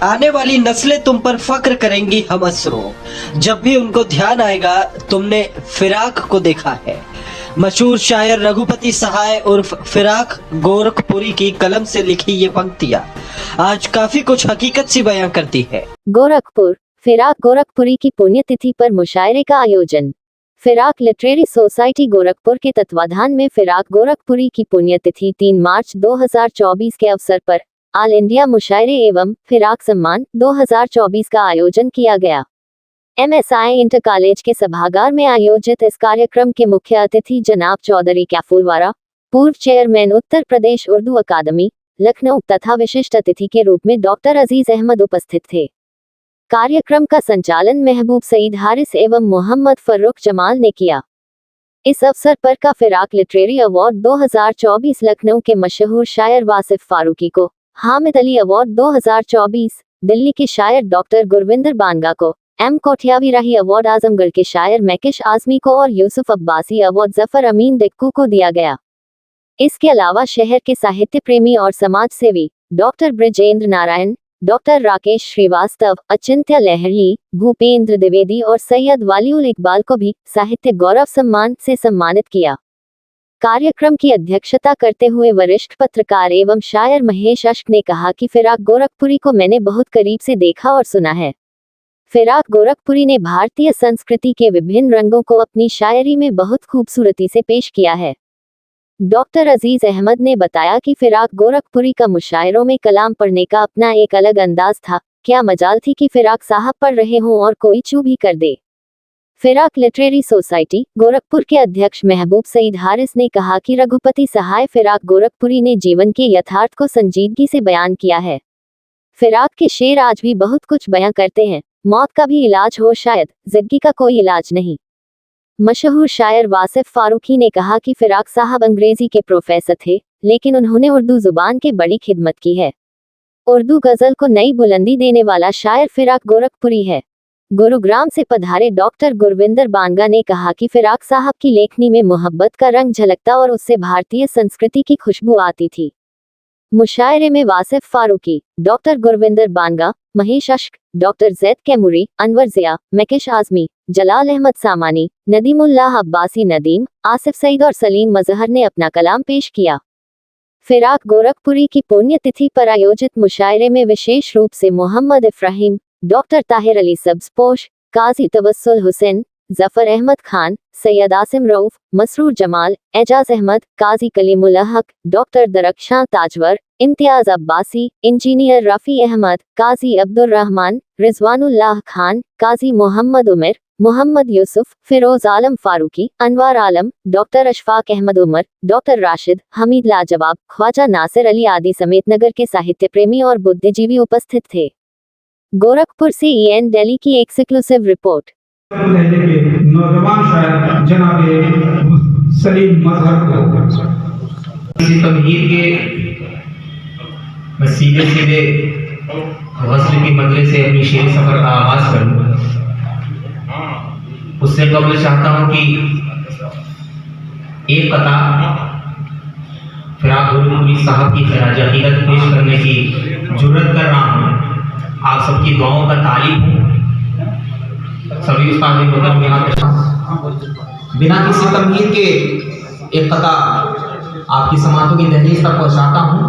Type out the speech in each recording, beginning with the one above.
आने वाली नस्लें तुम पर फक्र करेंगी हम असरों, जब भी उनको ध्यान आएगा तुमने फिराक को देखा है। मशहूर शायर रघुपति सहाय उर्फ फिराक गोरखपुरी की कलम से लिखी ये पंक्तियां आज काफी कुछ हकीकत सी बयां करती है। गोरखपुर, फिराक गोरखपुरी की पुण्यतिथि पर मुशायरे का आयोजन। फिराक लिटरेरी सोसाइटी गोरखपुर के तत्वाधान में फिराक गोरखपुरी की पुण्यतिथि 3 मार्च 2024 के अवसर पर ऑल इंडिया मुशायरे एवं फिराक सम्मान 2024 का आयोजन किया गया। MSI इंटर कॉलेज के सभागार में आयोजित इस कार्यक्रम के मुख्य अतिथि जनाब चौधरी कैफूरवारा, पूर्व चेयरमैन उत्तर प्रदेश उर्दू अकादमी, लखनऊ तथा विशिष्ट अतिथि के रूप में डॉक्टर अजीज अहमद उपस्थित थे। कार्यक्रम का संचालन महबूब सईद हारिस एवं मोहम्मद फर्रुख जमाल ने किया। इस अवसर पर का फिराक लिटरेरी अवार्ड 2024 लखनऊ के मशहूर शायर वासिफ फारूकी को, हामिद अली अवार्ड 2024 दिल्ली के शायर डॉक्टर गुरविंदर बानगा को, M कोठियावी राही अवार्ड आजमगढ़ के शायर मैकिश आजमी को और यूसुफ अब्बासी अवार्ड जफर अमीन डिक्कू को दिया गया। इसके अलावा शहर के साहित्य प्रेमी और समाज सेवी डॉक्टर ब्रिजेंद्र नारायण, डॉक्टर राकेश श्रीवास्तव, अचिंत्य लहरी, भूपेंद्र द्विवेदी और सैयद वालीउल इकबाल को भी साहित्य गौरव सम्मान से सम्मानित किया। कार्यक्रम की अध्यक्षता करते हुए वरिष्ठ पत्रकार एवं शायर महेश अश्क ने कहा कि फिराक गोरखपुरी को मैंने बहुत करीब से देखा और सुना है। फिराक गोरखपुरी ने भारतीय संस्कृति के विभिन्न रंगों को अपनी शायरी में बहुत खूबसूरती से पेश किया है। डॉक्टर अजीज अहमद ने बताया कि फिराक गोरखपुरी का मुशायरों में कलाम पढ़ने का अपना एक अलग अंदाज था। क्या मजाल थी कि फिराक साहब पढ़ रहे हों और कोई चू भी कर दे। फिराक लिटरेरी सोसाइटी गोरखपुर के अध्यक्ष महबूब सईद हारिस ने कहा कि रघुपति सहाय फिराक गोरखपुरी ने जीवन के यथार्थ को संजीदगी से बयान किया है। फिराक के शेर आज भी बहुत कुछ बयां करते हैं। मौत का भी इलाज हो शायद, जिंदगी का कोई इलाज नहीं। मशहूर शायर वासिफ फारूकी ने कहा कि फिराक साहब अंग्रेजी के प्रोफेसर थे, लेकिन उन्होंने उर्दू जुबान के बड़ी खिदमत की है। उर्दू गजल को नई बुलंदी देने वाला शायर फिराक गोरखपुरी है। गुरुग्राम से पधारे डॉक्टर गुरविंदर बानगा ने कहा कि फिराक साहब की लेखनी में मोहब्बत का रंग झलकता और उससे भारतीय संस्कृति की खुशबू आती थी। मुशायरे में वासिफ फारूकी, डॉक्टर गुरविंदर बानगा, महेश अश्क, डॉक्टर जैद कैमूरी, अनवर जिया, मैकिश आजमी, जलाल अहमद सामानी, नदीमुल्लाह अब्बासी नदीम, आसिफ सईद और सलीम मजहर ने अपना कलाम पेश किया। फिराक गोरखपुरी की पुण्यतिथि पर आयोजित मुशायरे में विशेष रूप से मोहम्मद इफ्राहिम, डॉक्टर ताहिर अली सब्ज़पोश, काजी तवस्सुल हुसैन, जफर अहमद खान, सैयद आसिम रऊफ, मसरूर जमाल, एजाज अहमद, काजी कलीमुल हक, डॉक्टर दरख्शां ताजवर, इम्तियाज अब्बासी, इंजीनियर रफ़ी अहमद, काजी अब्दुर रहमान, रिजवानुल्लाह खान, काजी मोहम्मद उमर, मोहम्मद यूसुफ, फिरोज आलम फारूकी, अनवार आलम, डॉक्टर अशफाक अहमद उमर, डॉक्टर राशिद, हमीद लाजवाब, ख्वाजा नासिर अली आदि समेत नगर के साहित्य प्रेमी और बुद्धिजीवी उपस्थित थे। गोरखपुर से EN दिल्ली की एक्सक्लूसिव रिपोर्ट। नौजवान शायर जनाब सलीम मजहर को तमहीद के मैं सीधे गज़ल की मजले से अपनी शेर सफर का आगाज करूं। उससे कबल चाहता हूं कि एक कथा फिराक गोरखपुरी साहब की खराज अकीदत पेश करने की जुर्रत कर रहा हूं। आप सबकी दुआओं का तालिब हूं। सभी उस्ताद मुहतरम यहाँ पे बिना किसी तमहीद के एक कथा आपकी समातों की दहलीज तक पहुँचाता हूँ।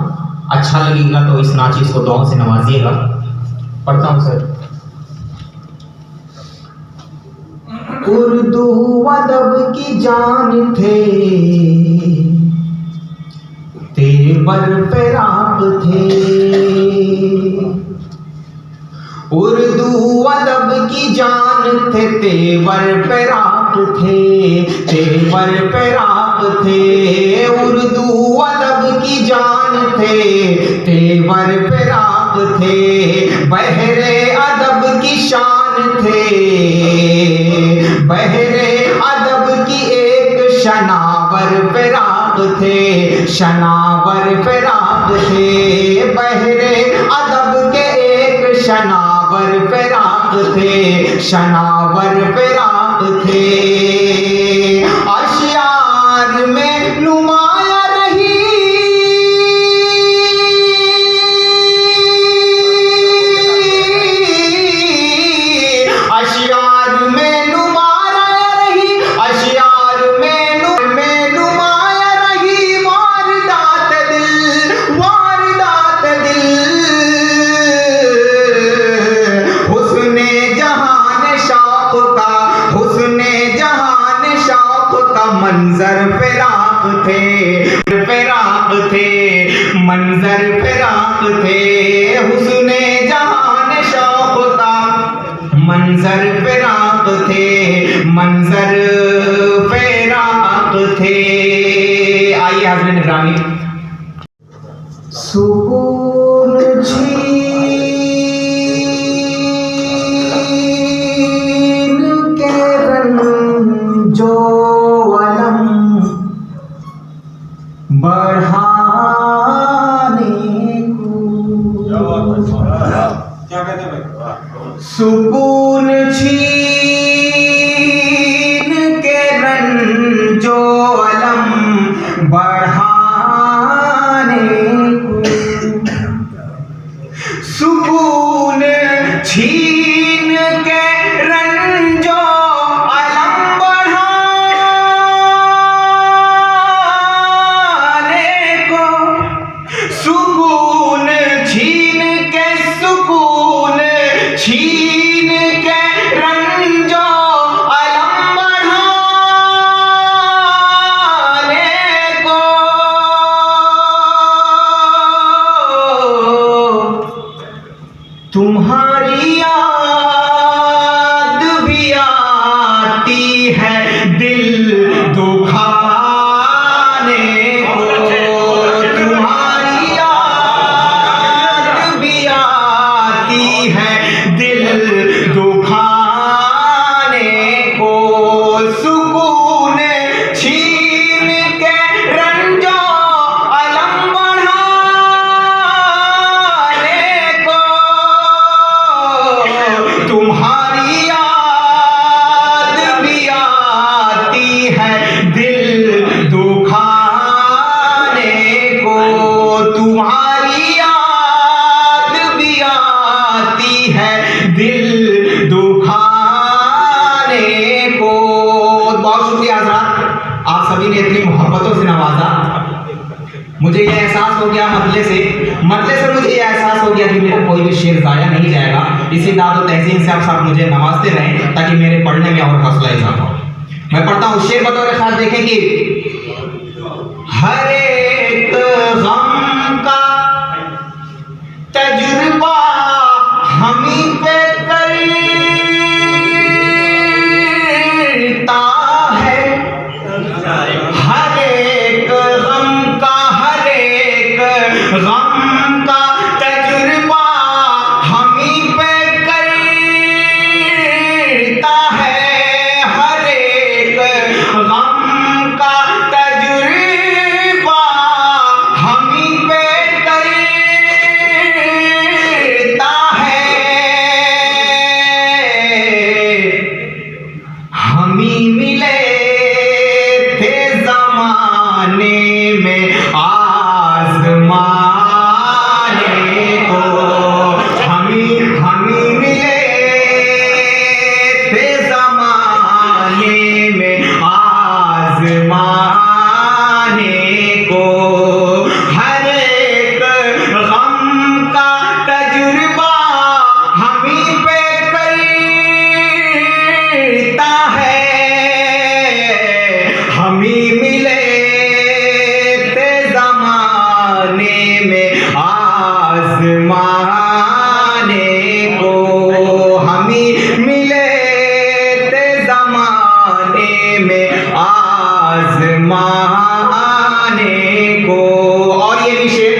अच्छा लगेगा तो इस नाचीज़ को दुआओं से नवाजिएगा। पढ़ता हूँ सर। उर्दू अदब की जान थे, तेवर फिराक थे। उर्दू अदब की जान थे, तेवर फिराक थे, तेवर फिराक थे। उर्दू अदब की जान थे, तेवर फिराक थे। बहरे अदब की शान थे, बहरे अदब की एक शनावर फिराक थे, शनावर फिराक थे। बहरे अदब के एक शनावर फिराक थे, शनावर फिराक थे। अशियार में नुमाया रही, मंजर फिराक थे, फिराक थे, मंजर फिराक थे, हुस्ने जहान शौक का मंजर फिराक थे, मंजर फिराक थे। आइए हाज़रीन ग्रामी, सुकून छीन के रंजो अलम बढ़ाने को, सुकून छीन के रंजो अलम बढ़ाने को, सुकून छीन के रंजो अलम बढ़ाने को, सुकून छीन के, सुकून छीन के रंजो अलम बढ़ाने को, तुम्हारी याद भी आती है दिल दुखाने को, तुम्हारी याद भी आती है दिल दुखाने को, सुकून छीन के रंजो अलम बढ़ाने को, तुम्हारी याद भी आती है दिल दुखाने को, तुम्हारी याद भी आती है दिल दुखाने को। बहुत शुक्रिया हज़रात, आप सभी ने इतनी मोहब्बतों से नवाजा। मुझे यह एहसास हो गया मतले से मुझे यह एहसास हो गया कि मेरा कोई भी शेर ज़ाया नहीं जाएगा। इसी दाद तहसीन से आप सब मुझे नवाजते रहें ताकि मेरे पढ़ने में और हौसला इजाफा हो। मैं पढ़ता हूँ शेर बतौर खास। देखें कि हर एक गम का तजुर्बा हमी पे करता है, हर एक गम का, हर एक गम का तजुर्बा हमी पे करता है, हर एक गम का तजुर्बा हमी पे करता है, हमी मिले थे ज़माने में आज़माने को, हमी मिले थे ज़माने में आज़माने को, हर एक गम का तजुर्बा हमी पे करता है, हमी मिले थे ज़माने में आज़माने को, हमी मिले थे ज़माने में आज़माने को। और ये भी शेर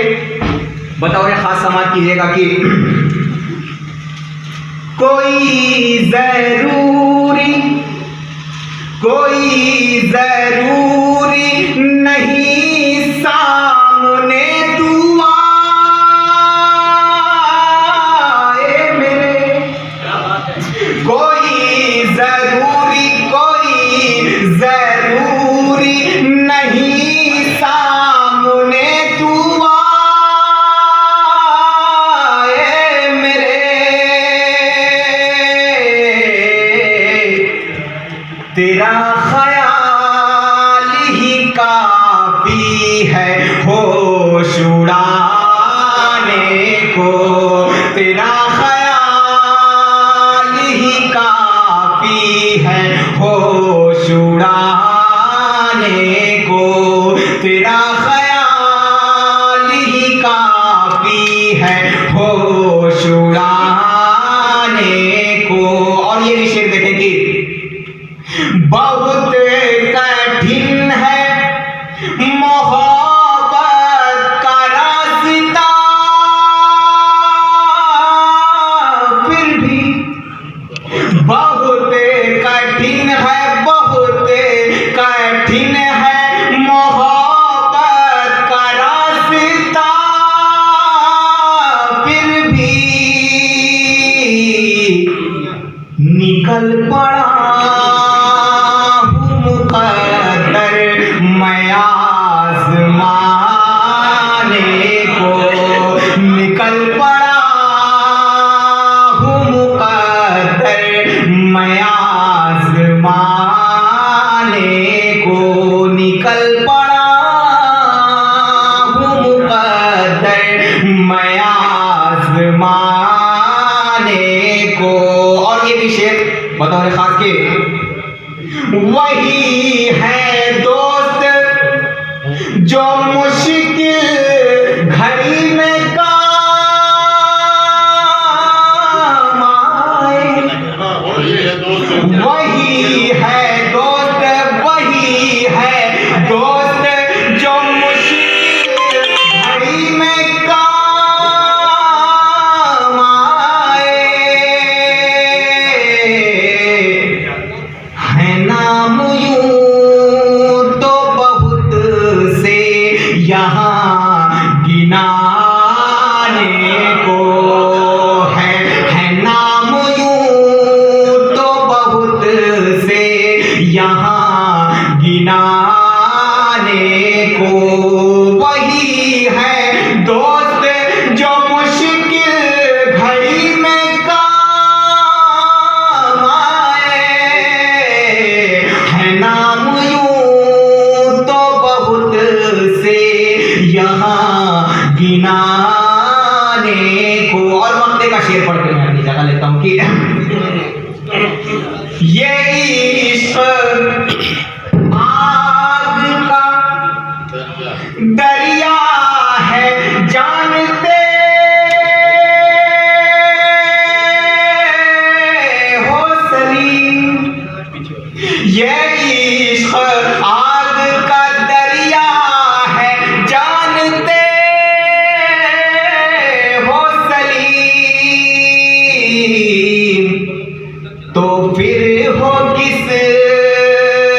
बतौर खास समाज कीजिएगा कि कोई ज़रूरी नहीं सामने तू आए मेरे, कोई ज़रूरी नहीं सामने तू आए मेरे, तेरा ख्याल को तेरा ख्याल ही काफी है होश उड़ाने को। और ये भी शेर देखें कि बहुत कठिन है मोहब्बत का रास्ता, फिर भी बहुत कठिन है, बहुत कठिन है मोहब्बत का रास्ता, फिर भी निकल पड़ा हूँ मुकद्दर मैं आज़माने को। निकल पड़ा हूँ मुकद्दर मैं आज़माने को। निकल पड़ा हूँ मुकद्दर मैं आज़माने को। और ये भी शेर बतौर खास के, वही है दोस्त जो मुश्किल घड़ी में काम आए। वही है दोस्त, वही है दोस्त जो मुश्किल घड़ी में काम आए। है नाम यूं तो बहुत से यहाँ गिनाने को है नाम यूं तो बहुत से यहाँ गिनाने को। वही है दोस्त जो मुश्किल घड़ी में काम आए। है नाम यूं तो बहुत से यहाँ गिनाने को। और वक्ते का शेर पढ़ के मैं अपनी जगह लेता हूँ कि ये इश्क आग का दरिया है जानते हो सलीम। ये इश्क आग का दरिया है जानते हो सलीम। तो फिर हो किस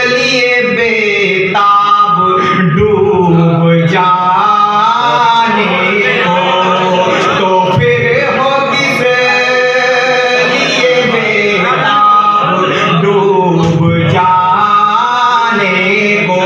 लिए बेताब डूब जाने को। तो फिर हो किस लिए बेताब डूब जाने को।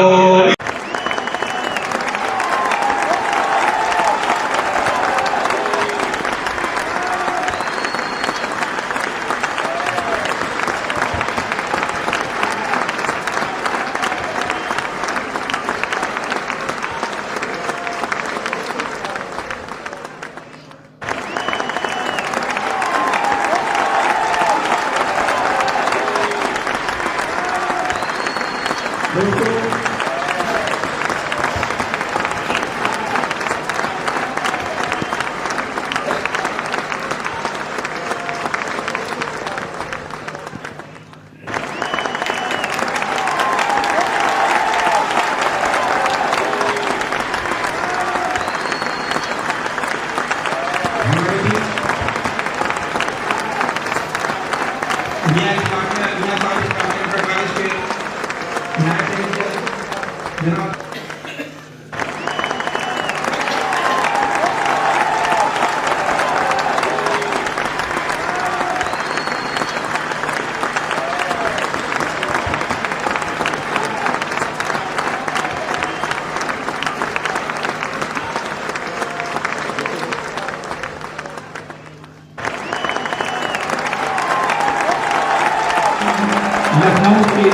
लखनऊ के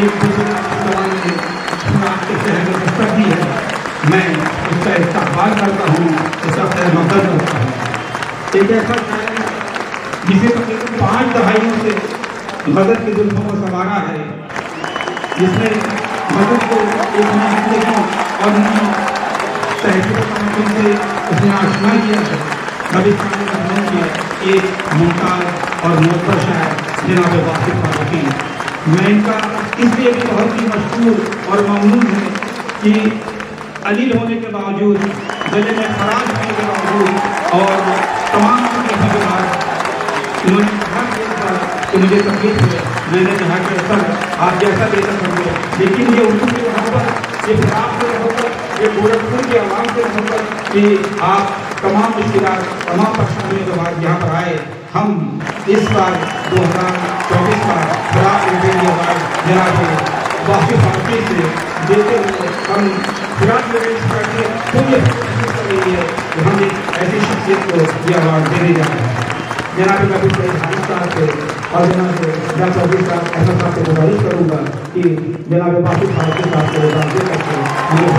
एक बुजुर्ग जवान ने आपके शहर में दस्तक दी है, मैं उसका इस्तेमाल करता हूँ, उसका खैर मदद करता हूँ। एक ऐसा शायर जिसे तकरीबन 5 दहाइयों से गदर की जुल्फों को संवारा है, जिसने मदद को एक नई जिंदगी और नई तहजीब से उसने आशना किया है। नबिस्तानी लखनऊ के एक मुमताज़ और मोहतर शायर जनाब वासिफ फारूकी, मैं इनका इसलिए भी बहुत ही मशहूर और ममनून है कि अलील होने के बावजूद, गले में खराश होने के बावजूद और तमाम तकलीफों के बाद उन्होंने कहा कि मुझे तकलीफ है। मैंने कहा कि सर आप जैसा बेहतर करेंगे, लेकिन ये उर्दू की मोहब्बत, ये फिराक से मोहब्बत, ये गोरखपुर की आवाम से मोहब्बत कि आप तमाम मुश्किलात, तमाम परेशानियों के बाद यहाँ पर आए। हम इस बार 2024 का फिराक लिटरेरी अवार्ड जनाब वासिफ फारूकी से देते हुए हम फिराक लिटरेरी सोसाइटी खुद ये कोशिश कर रही है कि हम एक ऐसी शख्सियत को ये अवार्ड देने जा रहे हैं। जनाब महबूब सईद हारिस साहब से और जनाब जनाब चौधरी साहब अहमद साहब से गुजारिश करूँगा कि जनाब वासिफ फारूकी साहब को राजी करके हमें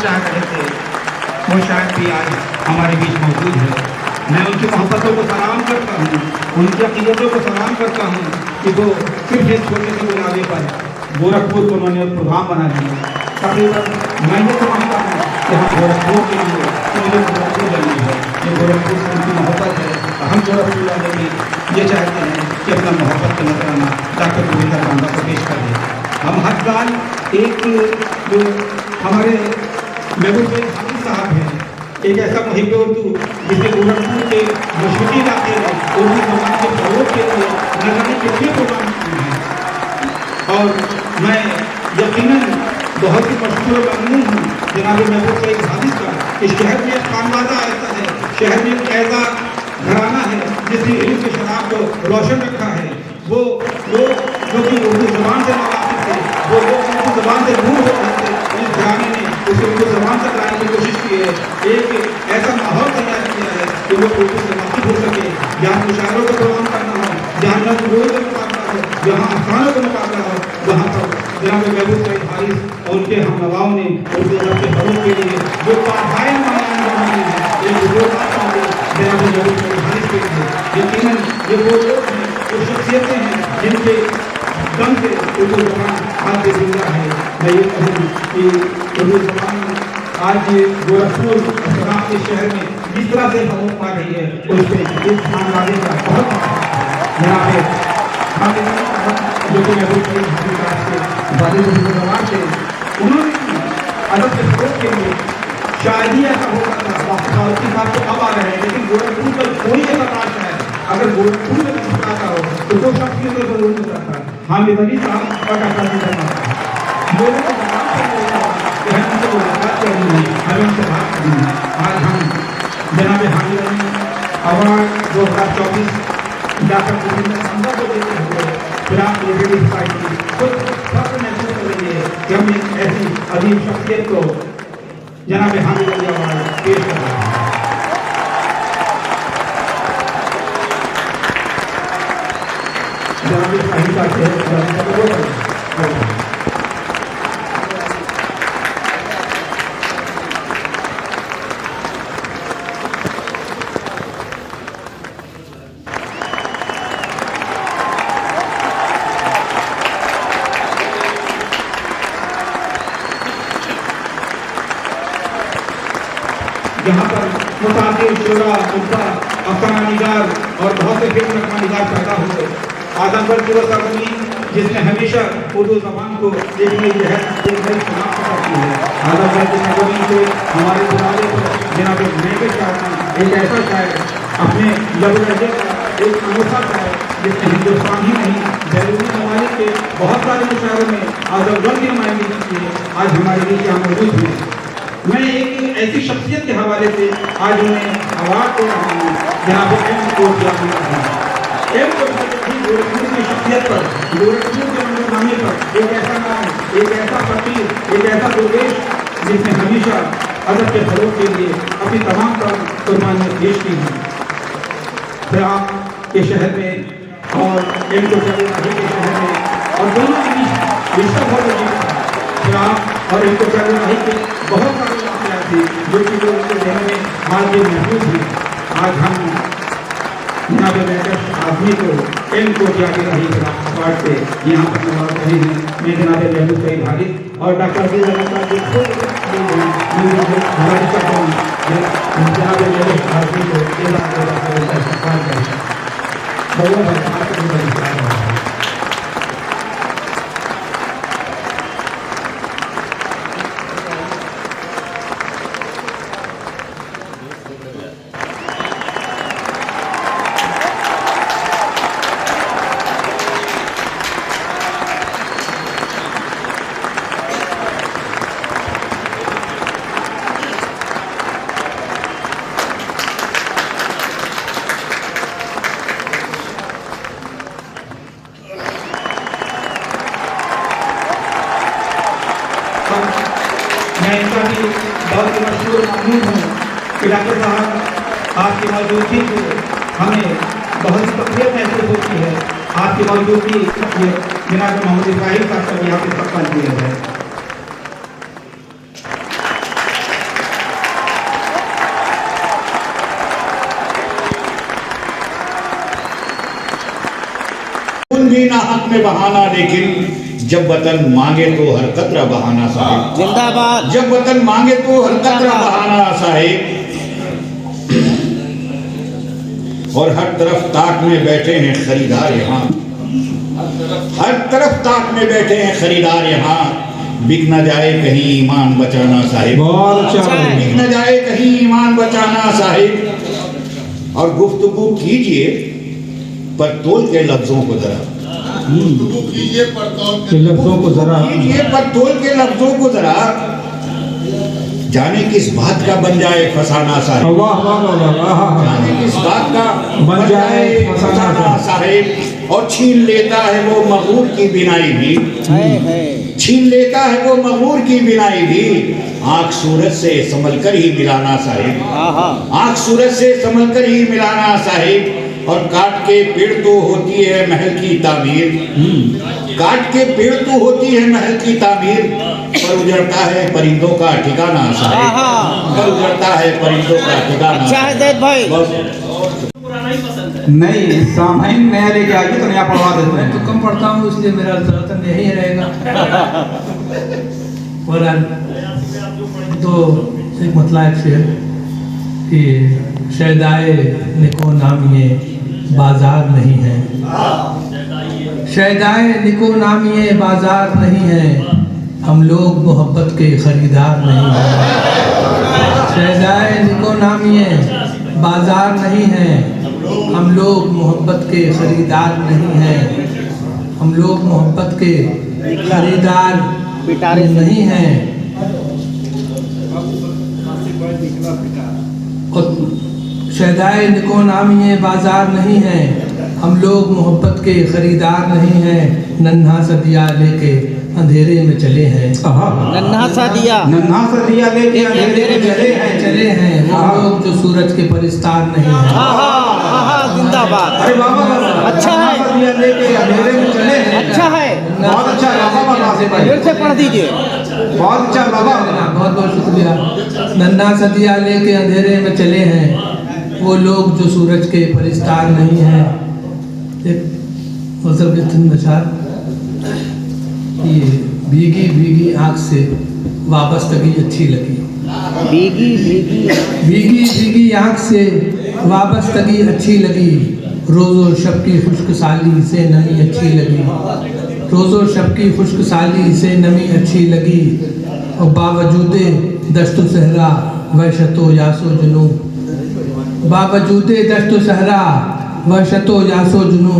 चाह रहे थे, वो शायद भी आज हमारे बीच मौजूद है। मैं उनकी मोहब्बतों को सलाम करता हूँ, उनकी अकीदतों को सलाम करता हूँ कि वो सिर्फ एक छोटे से बुलावे पर गोरखपुर को उन्होंने प्रोग्राम बना दिया। तकरीबन मैं ये समझता हूँ कि हम गोरखपुर के लिए मुझे गोरखपुर जानी है, ये गोरखपुर से उनकी मोहब्बत है। हम गोरखपुर वाले भी ये चाहते हैं कि अपना मोहब्बत का नजराना डॉक्टर गोविंदा बांदा को पेश कर दें। हम हर साल एक जो हमारे महबूब सईद हारिस साहब हैं, एक ऐसा मुहिब उर्दू जिसने गोरखपुर के मशरक़ी इलाके में उर्दू ज़बान के फ़रोग़ के लिए न जाने कितने प्रोग्राम किए हैं। और मैं यकीनन बहुत ही मशहूर और ममनून हूँ जनाब महबूब सईद हारिस का। इस शहर में एक खानवादा ऐसा है, शहर में एक ऐसा घराना है जिसने इल्म की शराब को रोशन रखा है। वो लोग जो कि उर्दू ज़बान से नावाकिफ़ थे, वो लोग उर्दू ज़बान से दूर हो रहे थे, इस घराने ने उसे उर्दू ज़बान तक लाने की कोशिश की है। एक ऐसा माहौल तैयार किया है कि वो उर्दू से वाकिफ़ हो सके। जहाँ मुशायरों को प्रोग्राम करना हो, जहाँ नज़्म का मुकाबला हो, जहाँ अफ़गानों का मुकाबला हो, वहाँ पर जनाब महबूब सईद हारिस और उनके हम नवाओं ने उर्दू अदब के फ़रोग़ के लिए जो पाधाएँ बनाई हैं, एक बुजुर्ग जनाब महबूब सईद हारिस के लिए। यकीनन ये वो लोग हैं, वो शख्सियतें हैं जिनके दम से उर्दू ज़बान आज भी जिंदा है। मैं ये कहूँ कि उर्दू ज़बान आज गोरखपुर इस्लाम के शहर में जिस तरह से फरोग़ पा रही है, उससे इस खानवादे का बहुत यहाँ पे जो कि महबूब सईद हारिस साहब के वालिद उर्दू ज़बान थे, उन्होंने अदब के फ़रोग़ के लिए शायद ऐसा होता था। वासिफ फारूकी साहब तो अब आ रहे हैं, लेकिन गोरखपुर का कोई ऐसा राज है अगर गोरखपुर में मुस्कुराता हो तो वो शख्स तो जरूर मिलता था। हामिद अली साहब और डॉक्टर लोगों को जवाब कि हम उनसे मुलाकात करनी है, हमें उनसे बात करनी है। आज हम जनाब हामिद अली अवार्ड 2024 डॉक्टर गोविंदा बांदा को देते हुए फिराक लिटरेरी सोसाइटी खुद फख्र महसूस कर रही है कि हम एक ऐसी अजीब शख्सियत को जनाब हामिद अली अवार्ड पेश कर रहे हैं। जनाब शाहीन साहब जहाँ पर मुतासिर शुरा मुद्दा अफसाना निगार और बहुत से फिल्म रखना निगार पैदा हुए। आजमगढ़ की वो सरजमीन जिसने हमेशा उर्दू ज़बान को एक नई जहत एक नई शनाख्त अता की है। आजमगढ़ की सरजमीन से हमारे बुलावे पर जनाब महंगे शायर एक ऐसा शायर अपने लहू लहजे का एक अनोखा शायर जिसने हिंदुस्तान ही नहीं बैरूनी ममालिक के बहुत सारे मुशायरों में आजमगढ़ की नुमाइंदगी की है, आज हमारे बीच यहाँ मौजूद हैं। मैं एक ऐसी शख्सियत के हवाले से आज उन्हें अवार्ड दे रहा हूँ जनाब गोरखपुर की शख्सियत पर, गोरखपुर के मंजरनामे पर एक ऐसा नाम, एक ऐसा फकीर, एक ऐसा दुर्वेश जिसने हमेशा अदब के फरोग के लिए अपनी तमाम कुर्बानियाँ पेश की हैं। फिराक के शहर में और इनको के शहर में और दोनों के बीच रिश्ता बहुत अजीब था। फिराक और इनको के बहुत सारे वाक़यात थे जो कि लोगों के जहन में हाल के महफूज हुई। आज हम जनाब आदमी को इनको जाके रही अखबार से यहाँ पर नवाज रहे हैं। मैं जनाब महमूद सईद हालिद और डॉक्टर अजीज जनाब आदमी को मैं इनका भी बहुत ही मशहूर ममनून हूँ कि डॉक्टर साहब आपकी मौजूदगी को हमें बहुत ही तकलीफ महसूस होती है। आपकी मौजूदगी जनाब मोहम्मद इब्राहिम साहब का भी यहाँ पे इस्तकबाल किया है। खून भी ना हक में बहाना, लेकिन जब वतन मांगे तो हर कतरा बहाना साहिब जिंदाबाद। जब वतन मांगे तो हर कतरा बहाना साहिब। और हर तरफ ताक में बैठे हैं खरीदार यहाँ, हर तरफ ताक में बैठे हैं खरीदार यहाँ। बिक न जाए कहीं ईमान बचाना साहिब, बिक न जाए कहीं ईमान बचाना साहिब। और गुफ्तगू कीजिए पर तोल के लफ्जों को जरा, कीजिए लफ्जों को जरा, कीजिए पर तोल के लफ्जों को जरा। जाने किस बात का बन जाए फसाना साहिब, जाने किस बात का बन जाए फसाना साहिब। और छीन लेता है वो मगरूर की बिनाई भी, छीन लेता है वो मगरूर की बिनाई भी। आँख सूरज से संभल कर ही मिलाना साहिब, आँख सूरज से संभल कर ही मिलाना साहिब। और काट के पेड़ तो होती है महल की तामीर, काट के पेड़ तो होती है महल की तामीर। पर उजड़ता है परिंदों का ठिकाना साहिब, पर उजड़ता है परिंदों का ठिकाना। नहीं सामाइन नया लेके आगे तो नया पढ़वा देते हैं। तो कम पढ़ता हूँ इसलिए मेरा ज़्यादातर यही रहेगा। और तो एक मतलब एक शेर कि शहदाए निको नामिए बाजार नहीं है, शहदाए निको नामिए बाजार नहीं है। हम लोग मोहब्बत के खरीदार नहीं हैं। शहदाए निको नामिए बाजार नहीं है, हम लोग मोहब्बत के खरीदार नहीं हैं। हम लोग मोहब्बत के खरीदार नहीं हैं। और शहदाए निको नामिए बाजार नहीं है, हम लोग मोहब्बत के खरीदार नहीं हैं। नन्हा सा दिया लेके अंधेरे में चले हैं, नन्हा सा दिया लेके अंधेरे में चले हैं। वो लोग जो सूरज के परिस्तार नहीं हैं। जिंदाबाद। अरे बाबा अच्छा है, दिया लेके अंधेरे में चले हैं। अच्छा है, बहुत अच्छा बाबा, फिर से पढ़ दीजिए। बहुत अच्छा बाबा, बहुत बहुत शुक्रिया। नन्हा सा दिया लेके अंधेरे में चले हैं, वो लोग जो सूरज के परिस्तार नहीं हैं। एक गज़ल के तीन नशार कि भीगी भीगी आँख से वाबस्तगी अच्छी लगी, भीगी भीगी भीगी भीगी आँख से वाबस्तगी अच्छी लगी। रोज़ो शब की खुश्क साली से नमी अच्छी लगी, रोज़ो शब की खुश्क साली से नमी अच्छी लगी। और बावजूदे दश्तो सहरा वहशतो यासो जुनू, बावजूदे दश्तो सहरा वहशतो यासो जुनू।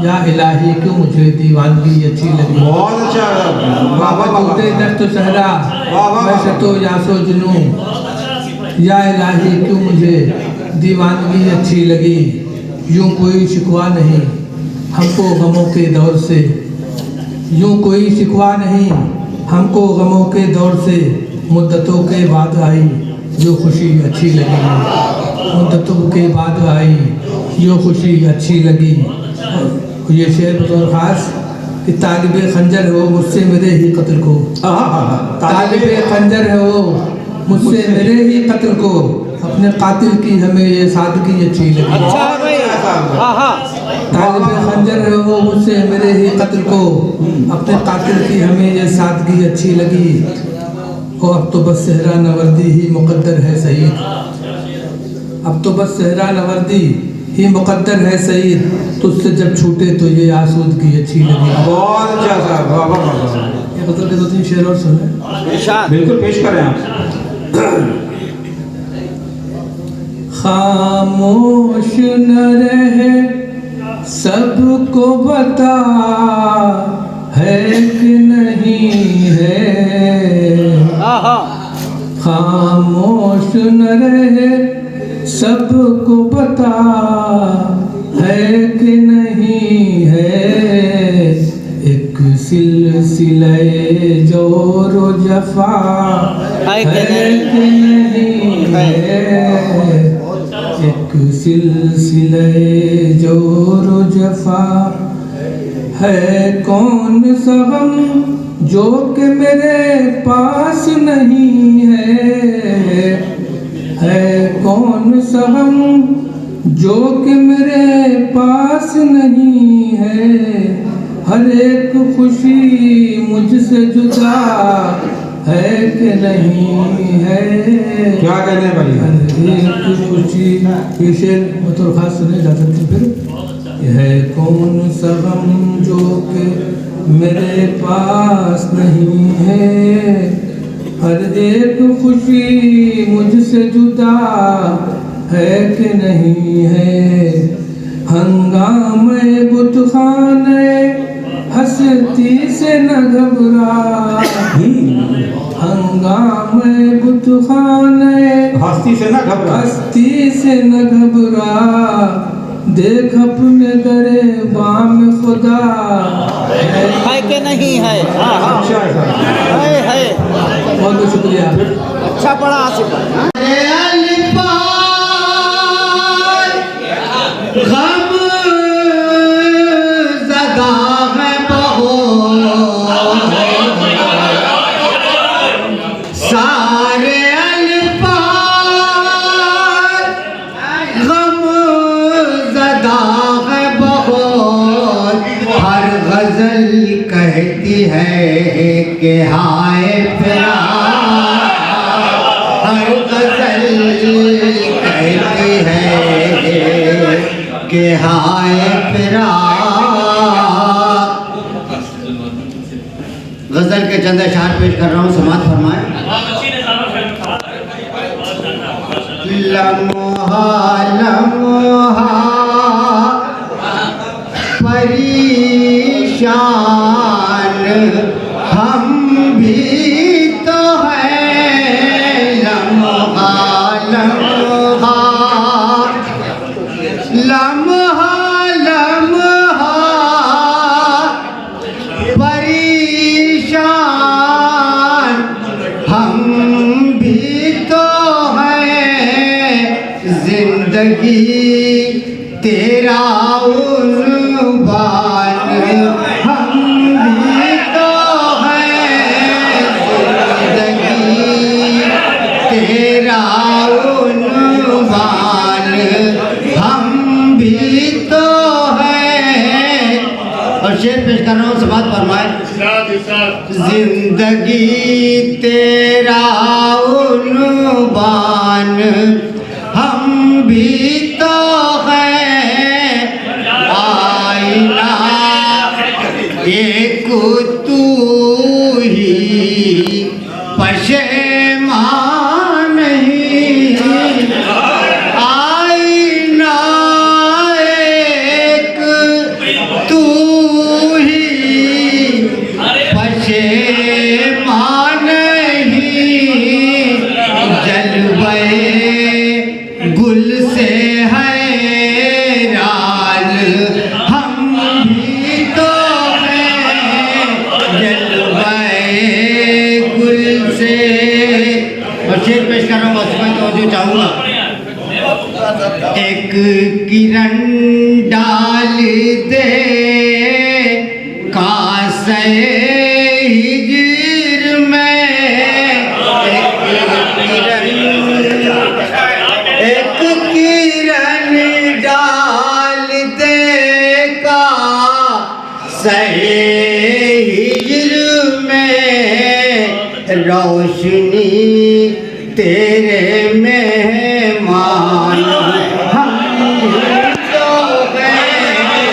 या इलाही क्यों मुझे दीवानगी अच्छी लगी। बहुत अच्छा बावजूदे दश्तो सहरा वहशतो यासो जुनू। या इलाही क्यों मुझे दीवानगी अच्छी लगी। यूं कोई शिकवा नहीं हमको गमों के दौर से, यूं कोई शिकवा नहीं हमको गमों के दौर से। मुद्दतों के बाद आई जो खुशी अच्छी लगी, मुद्दतों के बाद आई जो खुशी अच्छी लगी। ये शेर बतौर ख़ास कि तालिब खंजर है वो मुझसे मेरे ही कत्ल को, तालिब खंजर है वो मुझसे मेरे ही कत्ल को, अपने कातिल की हमें ये सादगी अच्छी लगी। अच्छा है भाई, हाँ हाँ। तालिब खंजर है वो मुझसे मेरे ही कत्ल को, अपने कातिल की हमें ये सादगी अच्छी लगी। और अब तो बस सहरा नवर्दी ही मुकद्दर है सईद, अब तो बस सहरा नवर्दी ही मुकद्दर है सईद, तुझसे जब छूटे तो ये आसूदगी अच्छी लगी। बहुत अच्छा साहब, वाह वाह वाह। ये मतलब के 2-3 शेर और सुने। इरशाद। बिल्कुल पेश करें आप। खामोश न रहे सबको बता है कि नहीं है, हाँ हाँ। खामोश न रहे सबको पता है कि नहीं है, एक सिलसिले जोरो जफा है कि नहीं है, एक सिलसिले जोरो जफा है कौन सा गम जो कि मेरे पास नहीं है कौन सा गम जो कि मेरे पास नहीं है, हर एक खुशी मुझसे जुदा है कि नहीं है। क्या कहने हैं भाई? हर एक खुशी, ये शेर बतौर खास सुने जा सकते फिर। है कौन सा गम जो कि मेरे पास नहीं है, हर एक खुशी मुझसे जुदा है कि नहीं है, हंगामे बुतखाने हस्ती से न घबरा, हंगामे बुतखाने हस्ती से ना घबरा, हस्ती से न घबरा, देख अपने गरे बाम खुदा है कि नहीं है, हाँ हाँ। अच्छा है साहब। है। बहुत बहुत शुक्रिया। अच्छा पढ़ा आसिफ भाई। गम ज़दा है बहुत, सारे अल्फाज गम ज़दा है बहुत, हर गज़ल कहती है कि हाय फिराक, हर गज़ल कहती है कि हाय फिराक। गज़ल के चंद अशआर पेश कर रहा हूँ, समाअत फरमाएं। लम्हा लम्हा परेशान हम भी तो हैं, लम्हा लम्हा लम्हा लम्हा परेशान हम भी तो हैं, जिंदगी तेरा उन्वान हम भी तो हैं, जिंदगी तेरा उन्वान हम भी तो हैं। और शेर पेश कर रहा हूँ, समाअत फरमाएं। जिंदगी तेरा उन्वान हम भी तो हैं, आईना एक तू ही पशेमान नहीं, आईना एक तू ही पशेमान नहीं, जलवे गुल से हैरान हम भी तो हैं, जलवे गुल से चाहूंगा। एक किरण डाल दे कासे हिजर में, एक किरण डाल दे कासे हिजर में, रोशनी तेरे मेहमान हम तो हैं,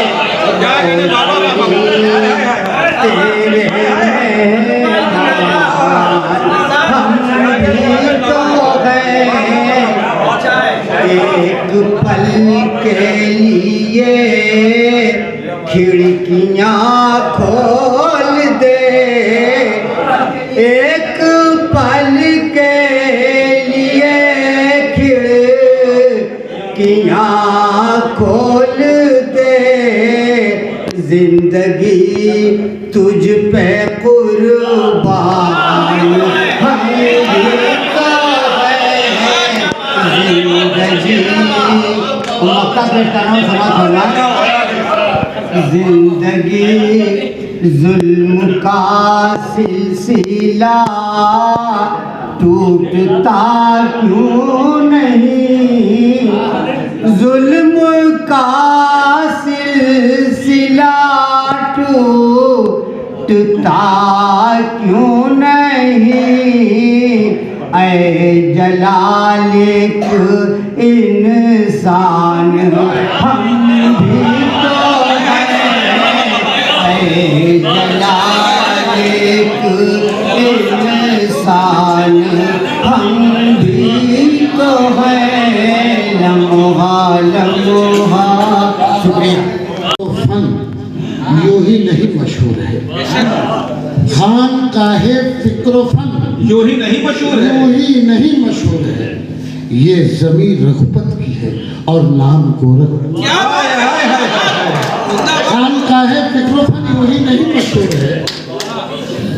तेरे मेहमान हम तो हैं। एक पल के लिए खिड़कियाँ खोल दे, एक पल के लिए खिड़कियाँ खोल दे, जिंदगी तुझ पे कुर्बान हम भी तो हैं, जिंदगी मक्का बेटा नाम सुना था, जिंदगी जुल्म का सिलसिला टूटता क्यों नहीं, जुल्म का सिलसिला टूटता क्यों नहीं, ऐ जलाल एक इंसान हम भी तो हैं, जलाल एक इंसान हम भी तो हैं, लम्हा लम्हा। शुक्रिया। फन यूं ही नहीं मशहूर है, खान काहे फिक्रो फन यूं ही नहीं मशहूर है, यूं ही नहीं मशहूर है, ये ज़मीर रघुपत की है और नाम गोरख। खान काहे फिक्रो फन यूं ही नहीं मशहूर है,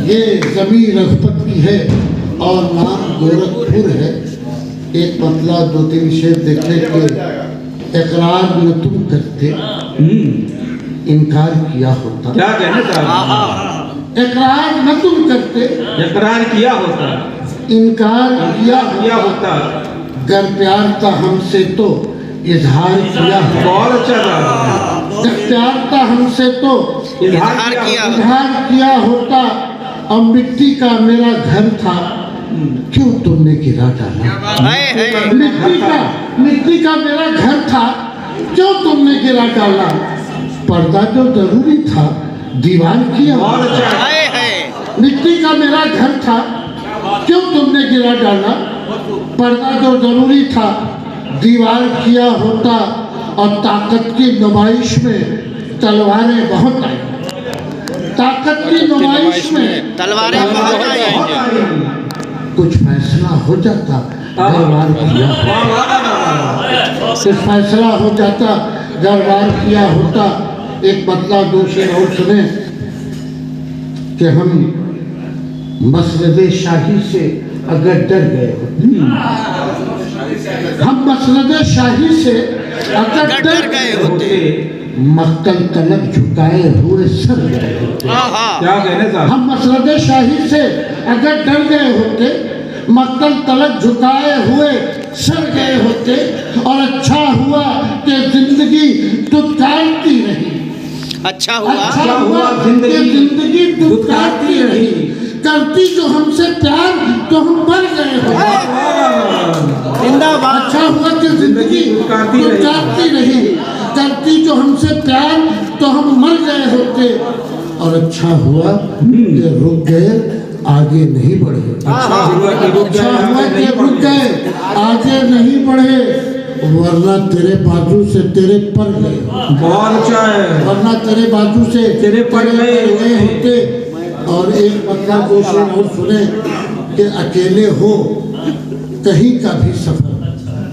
ये ज़मीर रघुपत की है और नाम गोरखपुर है। एक पतला दो तीन शेर देखे कि इकरार न तुम करते इनकार किया होता, क्या कहना चाहते? इकरार न तुम करते इकरार किया होता, इनकार किया होता, गर प्यार था हमसे तो इजहार किया होता, बहुत अच्छा था, प्यार था हमसे तो इजहार किया होता, और मिट्टी का मेरा घर था क्यों तुमने गिरा डाला, मिट्टी का मेरा घर था क्यों तुमने गिरा डाला, पर्दा जो जरूरी था दीवार किया, मिट्टी का मेरा घर था क्यों तुमने गिरा डाला, पर्दा जो जरूरी था दीवार किया होता, और ताकत की नुमाइश में तलवारें बहुत आई, ताकत की नुमाइश में तलवारें बहुत आई, कुछ फैसला हो जाता गरबार किया होता, कुछ फैसला हो जाता गरबार किया होता। एक बदला दो शेर और सुने कि हम मसरद शाही से अगर डर गए होते, हम मसरद शाही से अगर डर गए होते, मक्तल तलक झुकाए हुए सर गए होते। क्या कहने साहब? हम मसरद शाही से अगर डर गए होते, मक्तल तलक झुकाए हुए सर गए होते, और अच्छा हुआ कि जिंदगी दुत्कारती रही, अच्छा हुआ जिंदगी दुत्कारती रही, करती जो हमसे प्यार तो हम मर गए होते, जिंदाबाद। अच्छा हुआ कि जिंदगी दुत्कारती रही, करती जो हमसे प्यार तो हम मर गए होते, और अच्छा हुआ कि रुक गए आगे नहीं बढ़े, अच्छा हुआ कि रुक गए आगे नहीं बढ़े, वरना तेरे बाजू से तेरे पर गए, बहुत अच्छा है, वरना तेरे बाजू से तेरे पर गए होते। और एक बंदा को और सुने कि अकेले हो कहीं का भी सफर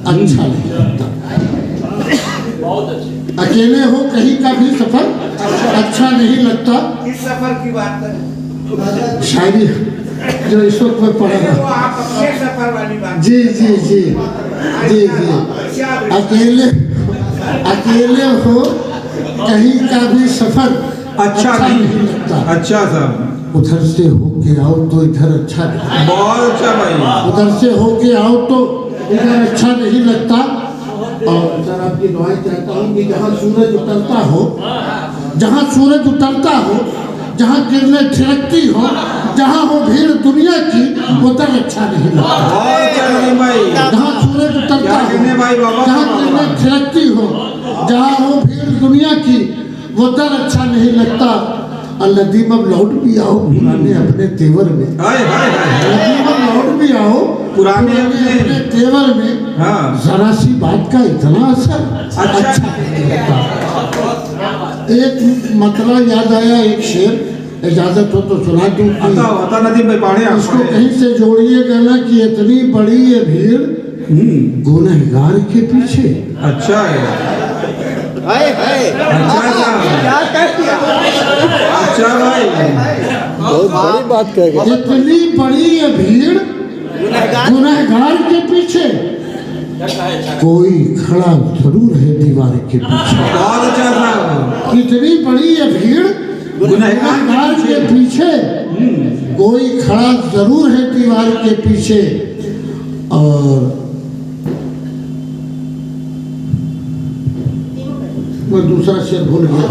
अच्छा नहीं लगता, अकेले हो कहीं का भी सफर अच्छा नहीं लगता। इस सफर की बात है, शायरी जो इस वक्त में पढ़ा वो आप अपने सफर वाली बात जी जी जी देखिए अकेले हो कहीं का भी सफर अच्छा नहीं लगता। अच्छा साहब, उधर से होके आओ तो इधर अच्छा नहीं, बहुत अच्छा भाई। उधर से होके आओ तो इधर अच्छा नहीं लगता। और सर आपकी दुआएं चाहता हूँ कि जहाँ सूरज उतरता हो, जहाँ सूरज उतरता हो, जहाँ किरणें छिड़कती हो, जहाँ हो भीड़ दुनिया की, उधर अच्छा नहीं लगता। बहुत अच्छा नहीं भाई। जहाँ सूरज उतरता क्या हो, कहने भाई बाबा? जहाँ किरणें छिड़कती हो, जहाँ हो भीड़ दुनिया की, उधर अच्छा नहीं लगता। और नदीम अब लौट भी आओ पुराने अपने तेवर में। हाय हाय हाय। नदीम अब लौट भी आओ पुराने अपने तेवर में। हाँ। जरा सी बात का इतना असर अच्छा नहीं लगता। एक मतलब याद आया, एक शेर, इजाजत हो तो सुना दूं कि आता नदीम भाई पढ़े आप इसको पढ़े। कहीं से जोड़िएगा ना कि इतनी बड़ी ये भीड़ गुनहगार के पीछे। अच्छा है। हाय हाय अच्छा साहब, क्या कह दिया, अच्छा भाई। बहुत बड़ी बात कह गए। इतनी बड़ी ये भीड़ गुनहगार के पीछे, कोई खड़ा जरूर है दीवार के पीछे। बहुत अच्छा साहब। इतनी बड़ी ये भीड़ गुनहगार के पीछे, कोई खड़ा जरूर है दीवार के पीछे। और मैं दूसरा शेर भूल गया।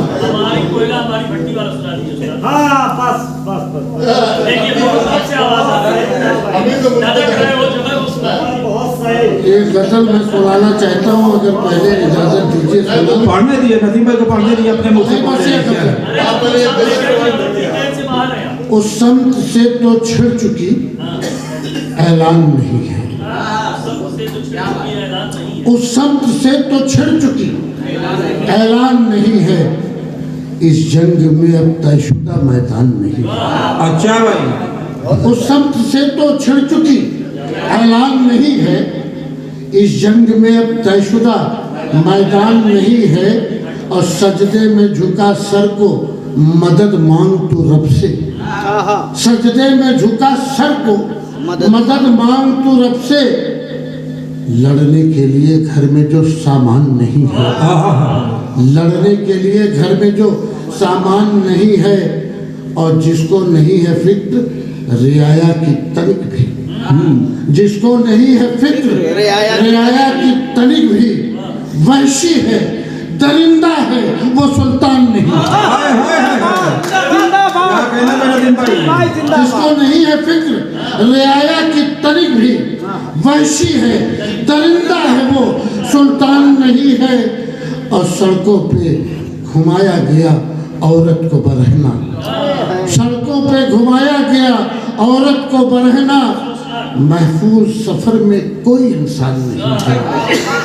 एक गजल मैं सुनाना चाहता हूँ, अगर पहले इजाजत दीजिए सुना। पढ़ने दिए नदीम भाई को, पढ़ने दिए अपने मुँह से पढ़ रहे। उस संत से तो छिड़ चुकी ऐलान नहीं है, उस संत से तो छिड़ चुकी ऐलान नहीं है, इस जंग में अब तयशुदा मैदान नहीं है। अच्छा भाई। उस संत से तो छिड़ चुकी ऐलान नहीं है, इस जंग में अब तयशुदा मैदान नहीं है। और सजदे में झुका सर को मदद मांग तू रब से, सजदे में झुका सर को मदद मांग तू रब से। लड़ने के लिए घर में जो सामान नहीं है, लड़ने के लिए घर में जो सामान नहीं है, और जिसको नहीं है फिक्र रियाया की तनिक भी, जिसको नहीं है फिक्र रियाया की तनिक भी, वहशी है दरिंदा है वो सुल्तान नहीं। हाय हाय हाय। क्या कहना है नदीम भाई? जिसको नहीं है फिक्र रियाया की तनिक भी, वहशी है दरिंदा है वो सुल्तान नहीं है। और सड़कों पे घुमाया गया औरत को बरहना, सड़कों पे घुमाया गया औरत को बरहना। महफूज सफर में कोई इंसान नहीं है,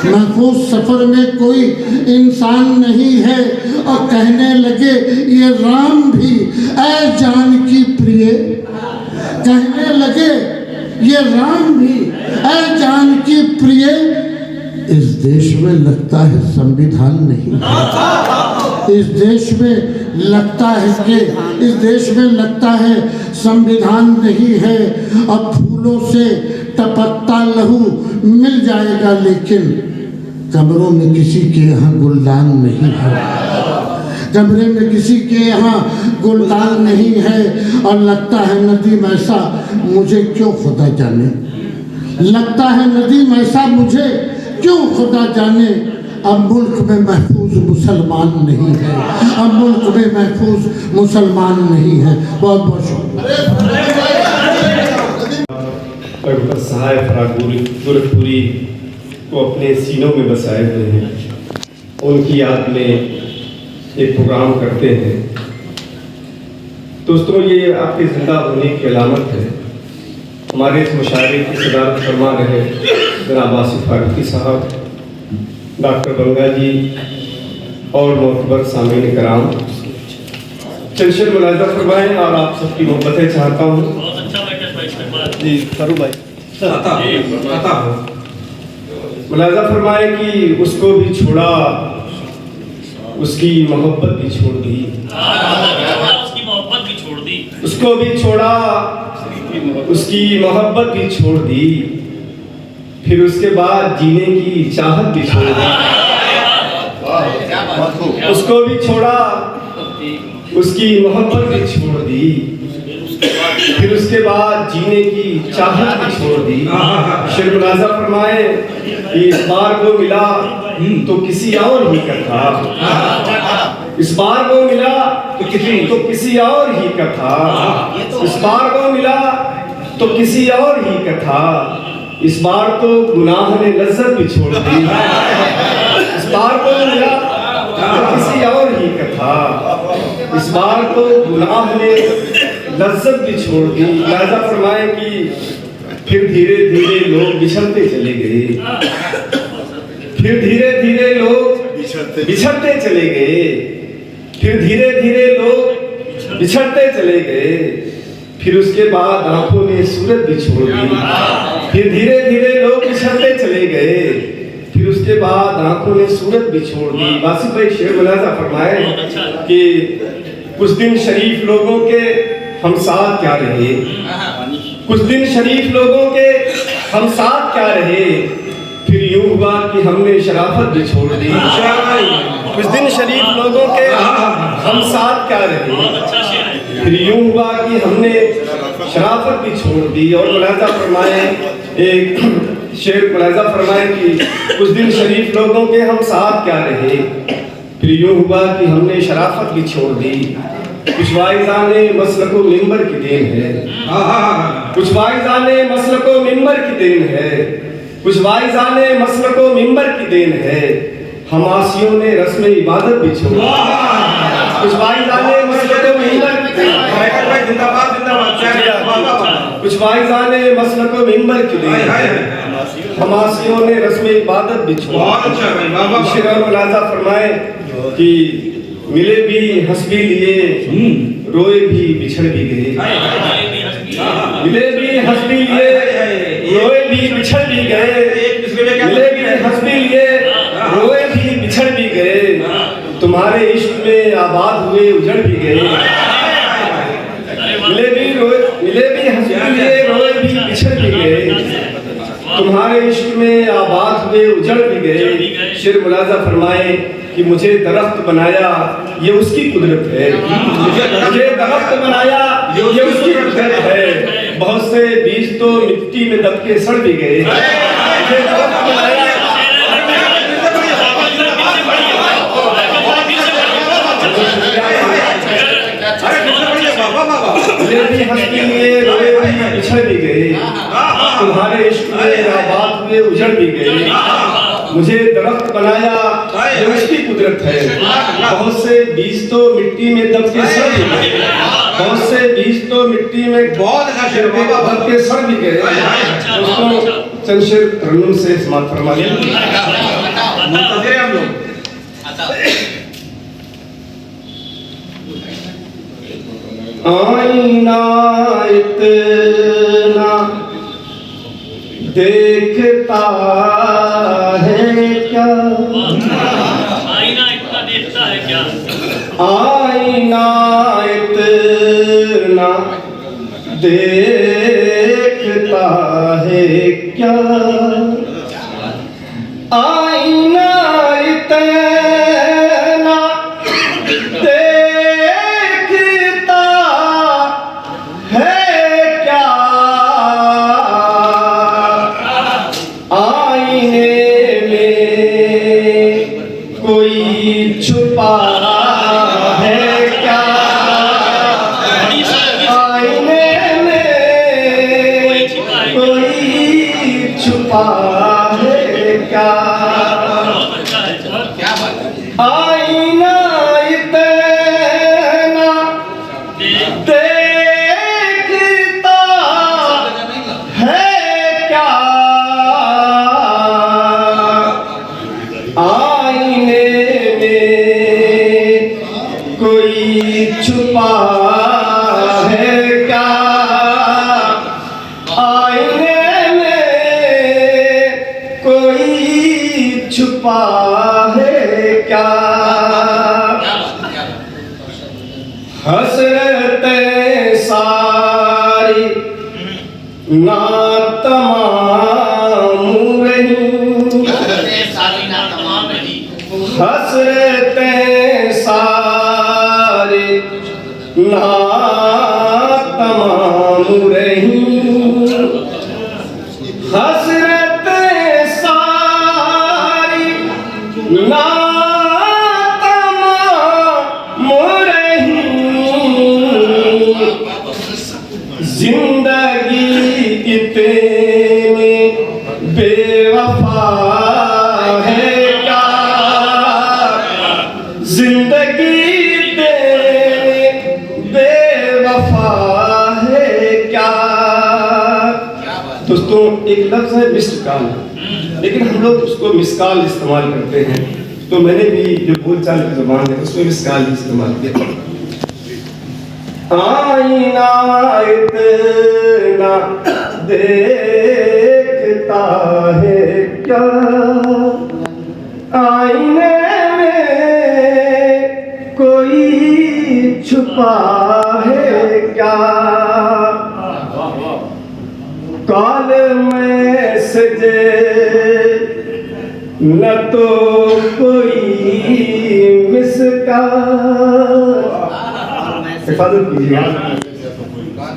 महफूज सफर में कोई इंसान नहीं है। और कहने लगे ये राम भी ऐ जानकी प्रिय, कहने लगे ये राम भी ऐ जानकी प्रिय। इस देश में लगता है संविधान नहीं है, इस देश में लगता है कि इस देश में लगता है संविधान नहीं है। अब फूलों से टपकता लहू मिल जाएगा, लेकिन कमरों में किसी के यहाँ गुलदान नहीं है, कमरे में किसी के यहाँ गुलदान नहीं है। और लगता है नदीम ऐसा मुझे क्यों खुदा जाने, लगता है नदीम ऐसा मुझे क्यों खुदा जाने। अब मुल्क में महफूज मुसलमान नहीं है, अब मुल्क में महफूज मुसलमान नहीं है। बहुत बहुत शुक्रिया। रघुपत सहाय फराक गोरखपुरी को अपने सीनों में बसाए हुए हैं, उनकी याद में एक प्रोग्राम करते हैं। दोस्तों, ये आपके जिंदा होने की अलामत है। हमारे इस मुशायरे की सदारत फरमा रहे जनाब आसिफ फारूकी साहब, डॉक्टर बंगा जी और मोतबर सामीन कराम, चंद मुलाजा फरमाएं और आप सबकी मोहब्बतें चाहता हूँ। जी फरू भाई मुलाजा फरमाए कि उसको भी छोड़ा, उसकी मोहब्बत भी छोड़ दी, उसको भी छोड़ा, उसकी मोहब्बत भी छोड़ दी। फिर उसके बाद जीने की चाहत भी छोड़ दी। उसको भी छोड़ा, उसकी मोहब्बत भी छोड़ दी, फिर उसके बाद जीने की चाहत भी छोड़ दी। शेर मुलाजा फरमाए कि इस बार को मिला तो किसी और ही का था, इस बार को मिला तो किसी और ही का था, इस बार को मिला तो किसी और ही का था, इस बार तो गुनाह ने लज्जत भी छोड़ दी, इस बार को मिला तो किसी और ही का था, इस बार तो गुनाह ने लज्जत भी छोड़ दी। लिहाजा फरमाए कि फिर धीरे धीरे लोग बिछड़ते चले गए, फिर धीरे धीरे लोग बिछड़ते चले गए, फिर धीरे धीरे लोग बिछड़ते चले गए, फिर उसके बाद आंखों ने सूरत भी छोड़ दी, फिर धीरे धीरे लोग बिछड़ते चले गए, फिर उसके बाद आंखों ने सूरत भी छोड़ दी। वासिफ भाई शेर मुलाजा फरमाए कि कुछ दिन शरीफ लोगों के हम साथ क्या रहे, कुछ दिन शरीफ लोगों के हम साथ क्या रहे, फिर यूं हुआ कि हमने शराफत भी छोड़ दी। कुछ दिन शरीफ लोगों के हम साथ क्या रहे, फिर यूं हुआ कि हमने शराफत भी छोड़ दी। और मुलाजा फरमाए, एक शेर मुलाजा फरमाए कि कुछ दिन शरीफ लोगों के हम साथ क्या रहे, फिर यूं हुआ कि हमने शराफत भी छोड़ दी। कुछ वाइज़ाने मसलको मिंबर की देन है, कुछ वाइज़ाने मसलको मिंबर की देन है, कुछ वाइज़ाने मसलको मिंबर की देन है, हमासियों ने रस्म इबादत भी छोड़ा। कुछ वाइज़ाने मसलको मिंबर की देन है, कुछ वाइज़ाने मसलको मिंबर की देन है, हमासियों ने रस्म इबादत भी छोड़ा। शेर मुलाजा फरमाए कि मिले भी हंस भी लिए, रोए भी बिछड़ भी गए, मिले भी हंस भी लिए, रोए भी बिछड़ भी गए, मिले भी हंस भी लिए, रोए भी बिछड़ भी गए, तुम्हारे इश्क में आबाद हुए उजड़ भी गए, मिले भी हंस भी लिए, रोए भी बिछड़ भी गए, तुम्हारे इश्क में आबाद हुए उजड़ भी गए। शेर मुलाजा फरमाए कि मुझे दरख्त बनाया ये उसकी कुदरत है, मुझे दरख्त बनाया ये उसकी कुदरत है, बहुत से बीज तो मिट्टी में दब के सड़ भी गए, मुझे दरख्त बनाया बिछड़ भी गए, तुम्हारे इश्क में आबाद हुए उजड़ भी गए, मुझे दरख्त बनाया ये उसकी कुदरत है, बहुत से बीज तो मिट्टी में दब के सड़ भी गए, बहुत से बीज तो मिट्टी में दब के सड़ भी गए। दोस्तों चंद शेर तरन्नुम से समाप्त फरमाइए। हम लोग आईना इतना देखता है क्या, आईना इतना देखता है क्या, आईना इतना देखता है क्या, आईना इतना छुपा है क्या, आईने में कोई छुपा है क्या, आईना इतना देखता है क्या, आईने कोई छुपा है क्या, आईने में कोई छुपा है क्या, हसरतें सारी ना तमाम हसरतें सारे ना तमाम रही, हसरतें सारी ना तमाम रही, जिंदगी इतनी बेवफा है क्या, जिंदगी बेवफा है क्या। दोस्तों एक लफ्ज है मिस्ड कॉल, लेकिन हम लोग उसको मिस कॉल इस्तेमाल करते हैं, तो मैंने भी जो बोलचाल की जुबान है उसमें मिस कॉल ही इस्तेमाल किया। आईना इतना देखता है क्या, आईने में कोई छुपा है क्या, कॉल मैसेज न तो कोई मिस कॉल, हिफाजत कीजिएगा,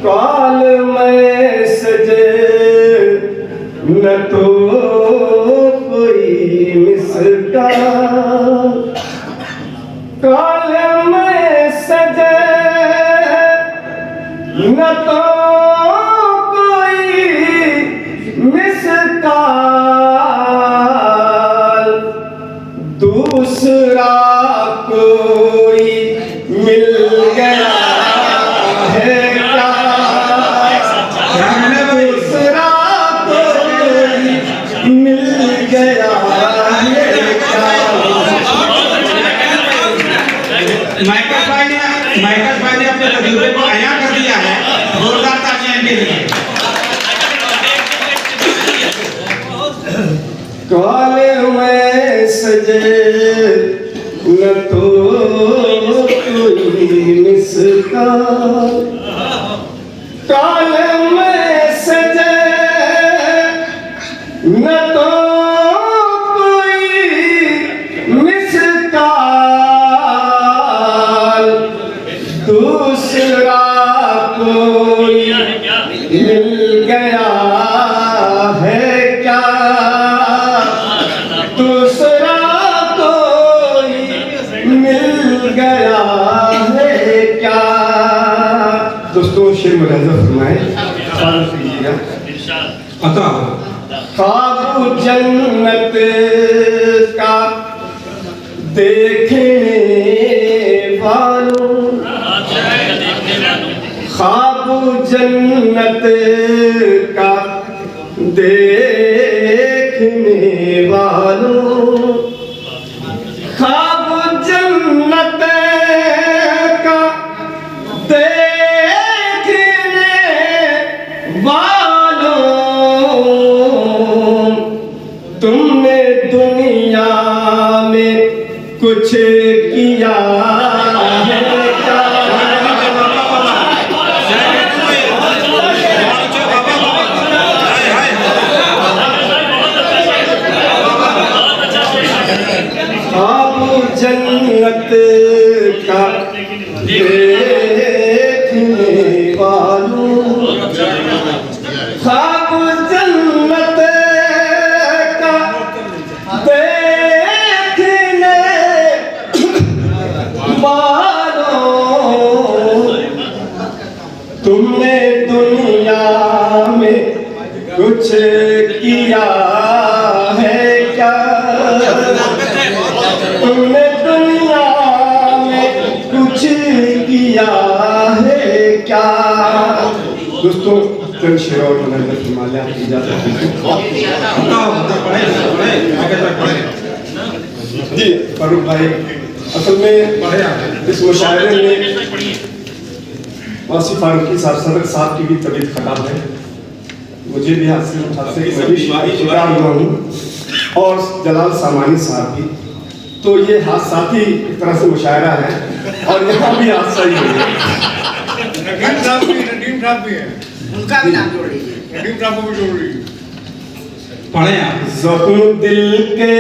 कॉल मैसेज न तो कोई मिस कॉल, कॉल मैसेज न तो कोई मिस कॉल, दूसरा कोई मिल गया है क्या, दूसरा कोई मिल गया है क्या। माइकल भाई ने अपने तजुर्बे को अया कर दिया है, जोरदार तालियां इनके लिए। कॉल मैसेज न तो कोई मिस कॉल, कॉल मैसेज न तो कोई मिस कॉल, दूसरा कोई मिल गया है क्या, दूसरा कोई मिल गया है क्या। दोस्तों शेर मुलाज़ा फरमाए, ख्वाब कीजिएगा, ख्वाब जन्नत का देखने वालों, ख्वाब जन्नत का देखने वालों, ख्वाब जन्नत का देखने वालों, तुमने दुनिया में कुछ किया है क्या, जन्नत का देखने वालों, ख्वाब जन्नत का देखने वालों, तुमने दुनिया में कुछ किया है क्या, तुमने दुनिया में कुछ किया है क्या। दोस्तों चंद शेर और मुनाज़ा फरमाने की इजाज़त जी। फारूक भाई, असल में इस मुशायरे में वासी फारूकी साहब सदर साहब की भी तबीयत खराब है, मुझे भी हादसे में शिकार हुआ हूँ, और जलाल सामानी साहब भी, तो ये हादसा ही एक तरह से मुशायरा है, और यहाँ भी हादसा ही है। नदीम साहब भी है, उनका भी नाम जोड़ लीजिए, नदीम साहब को भी जोड़ लीजिए। पढ़े आप। जख्म दिल के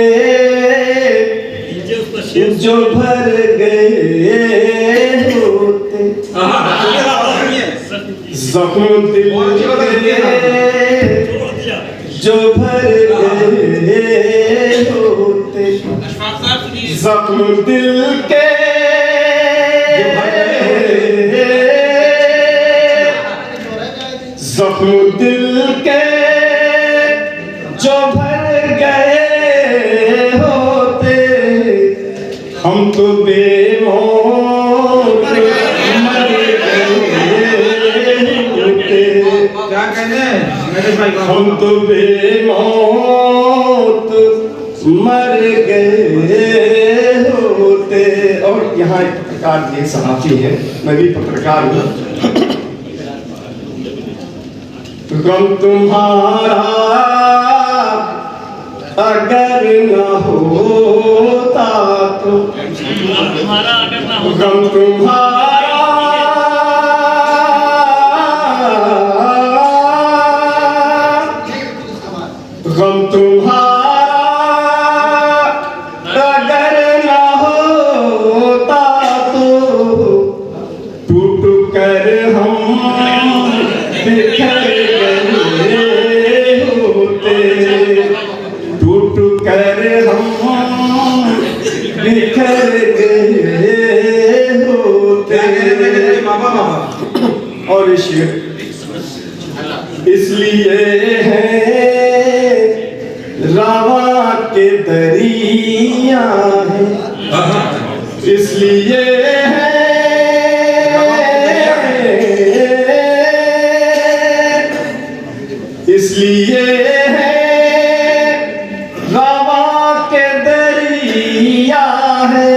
जो भर गए होते, जख्म दिल के जो भर गए होते, जख्म दिल के जख्म दिल के जो भर गए होते, हम तो बेमौत मर गए होते, क्या कहते हैं हम तो बेमौत मर गए होते। और यहाँ एक पत्रकार जी सहाफ़ी है, मैं भी पत्रकार हूँ। गम तुम्हारा अगर न होता तो, तुम्हारा अगर ना हो गम तुम्हारा गम तुम्हारा अगर न होता तो, टूट कर हम बिखर गए होते, टूट कर हम बिखर गए होते। और इसलिए है रावा के दरिया है, इसलिए है इसलिए है रावा के दरिया है,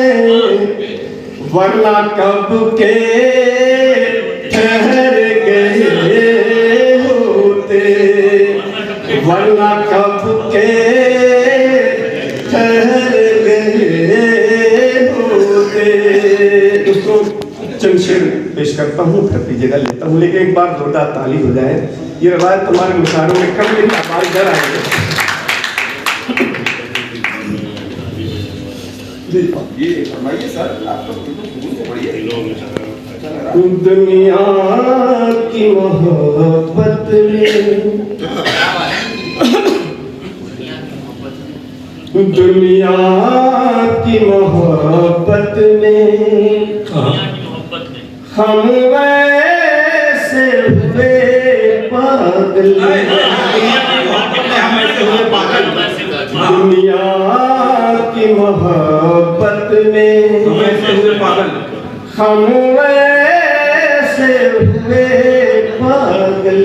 वरना कब के ठहर गए होते, वरना कब के ठहर गए होते। दोस्तों चंद शेर पेश करता हूँ, फिर अपनी जगह लेता हूँ, लेकिन एक बार जोरदार ताली हो जाए। ये रवायत तुम्हारे मुशायरों में कब लेकिन आवाज डर आएंगे। ये फरमाइए सर, आपको दुनिया की मोहब्बत में, दुनिया की मोहब्बत में हम वैसे हुए पागल, दुनिया की मोहब्बत में हम वैसे हुए पागल,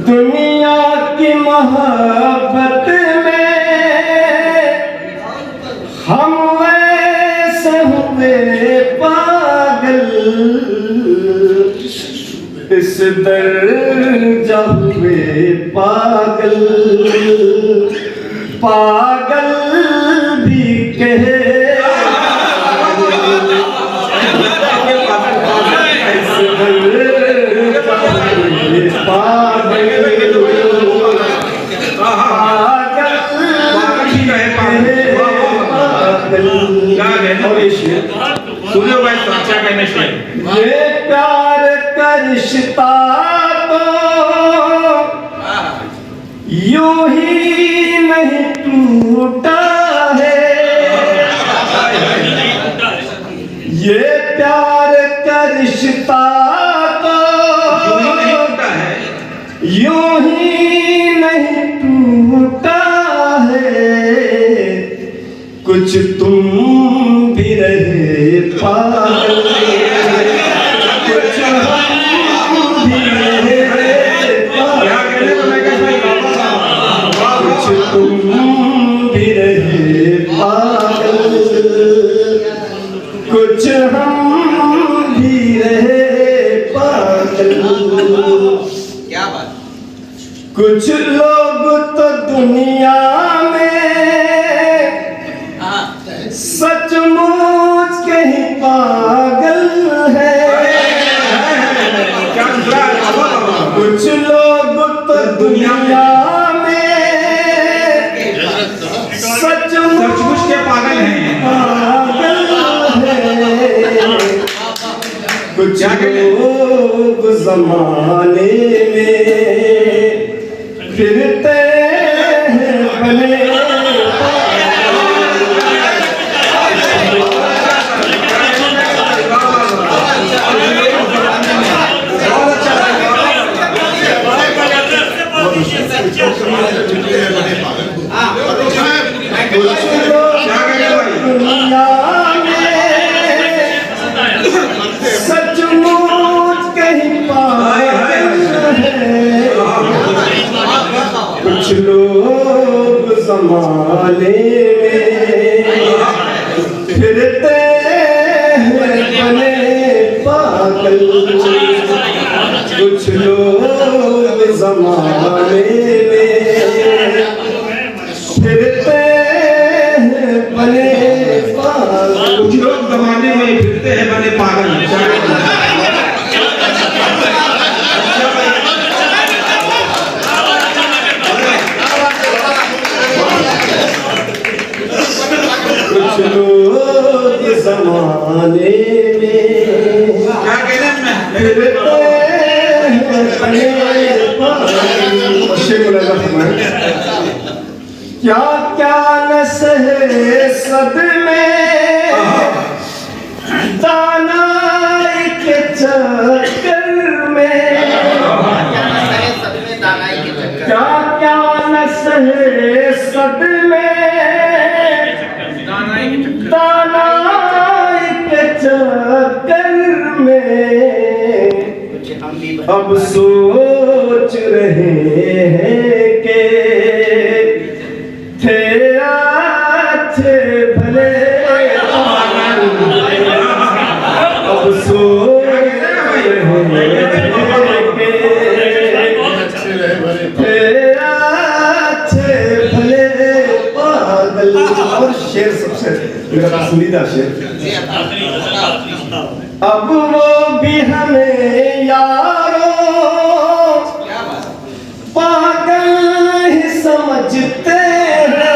दुनिया की मोहब्बत में हम वैसे हुए पागल, इस दर्जा हुए पागल, पागल भी कहे सुनियो भाई तो अच्छा कहने से ये प्यार का रिश्ता तो यूं ही नहीं टूटा है, ये प्यार का रिश्ता तो यूं ही नहीं टूटा है, कुछ तुम भी रहे पागल, कुछ हम भी रहे पागल, कुछ तुम भी रहे पागल, कुछ हम भी रहे पागल। क्या बात, कुछ लोग तो दुनिया में सचमुच के ही पागल है, कुछ लोग तो दुनिया में लोग जमाने में फिरते हैं बने सचमुच कहीं पाए कुछ लोग जमाने में फिरते हैं बने पागल कुछ लोग जमाने में फिरते हैं बने पागल कुछ लोग जमाने में फिरते हैं बने पागल कुछ लोग जमाने में क्या कहने में फिरते हैं बने पागल क्या क्या न सहे सदमे दानाई के चक्कर में क्या क्या न सहे सदमे दानाई के चक्कर में अब सोच रहे हैं कि थे अच्छे भले अब सोच रहे हैं कि थे अच्छे भले पागल। और शेर सबसे मेरा पसंदीदा शेर अब वो भी हमें यारों पागल ही समझते हैं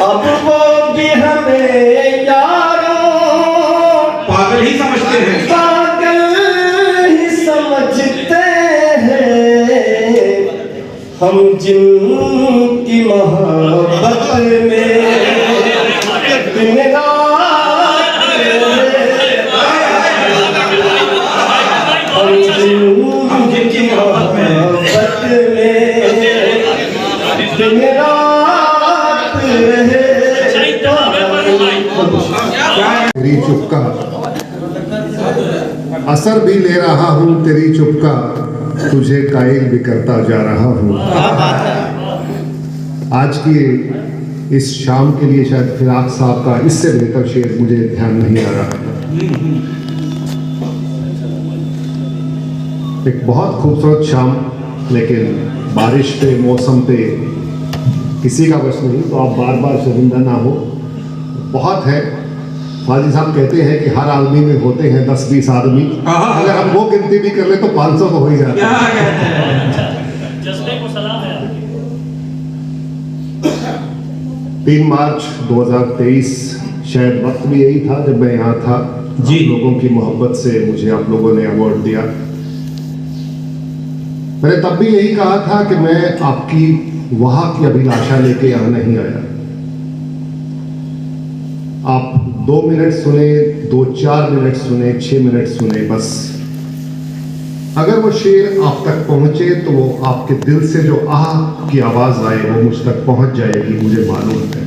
अब वो भी हमें यारों पागल ही समझते हैं पागल ही समझते हैं हम जिनकी मोहब्बत में दिन रात हम जिनकी मोहब्बत में दिन रात रहे तेरी चुप का असर भी ले रहा हूँ तेरी चुप का तुझे कायल भी करता जा रहा हूँ। आज की इस शाम के लिए शायद फिराक साहब का इससे बेहतर शेर मुझे ध्यान नहीं आ रहा। एक बहुत खूबसूरत शाम लेकिन बारिश पे मौसम पे किसी का बस नहीं तो आप बार बार शर्मिंदा ना हो। बहुत है फाजी साहब कहते हैं कि हर आदमी में होते हैं 10-20 आदमी अगर हम वो गिनती भी कर ले तो 500 तो हो ही जाता है। जज्बे को सलाम है 3 मार्च 2023 शायद वक्त भी यही था जब मैं यहाँ था जी। लोगों की मोहब्बत से मुझे आप लोगों ने अवार्ड दिया। मैंने तब भी यही कहा था कि मैं आपकी वहां की अभिलाषा लेके यहाँ नहीं आया। आप 2 मिनट सुने 2-4 मिनट सुने 6 मिनट सुने बस अगर वो शेर आप तक पहुंचे तो वो आपके दिल से जो आह की आवाज आए वो मुझ तक पहुंच जाएगी मुझे मालूम है।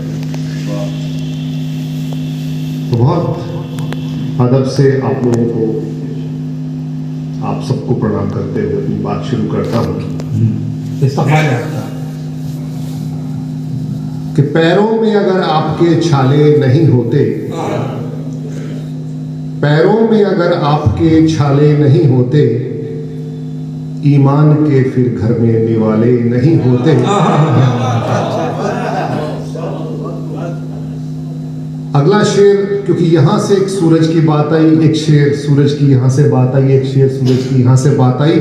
तो बहुत अदब से आप लोगों को आप सबको प्रणाम करते हुए अपनी बात शुरू करता हूँ कि पैरों में अगर आपके छाले नहीं होते पैरों में अगर आपके छाले नहीं होते ईमान के फिर घर में निवाले नहीं होते। अगला शेर क्योंकि यहाँ से एक सूरज की बात आई एक शेर सूरज की यहाँ से बात आई एक शेर सूरज की यहाँ से बात आई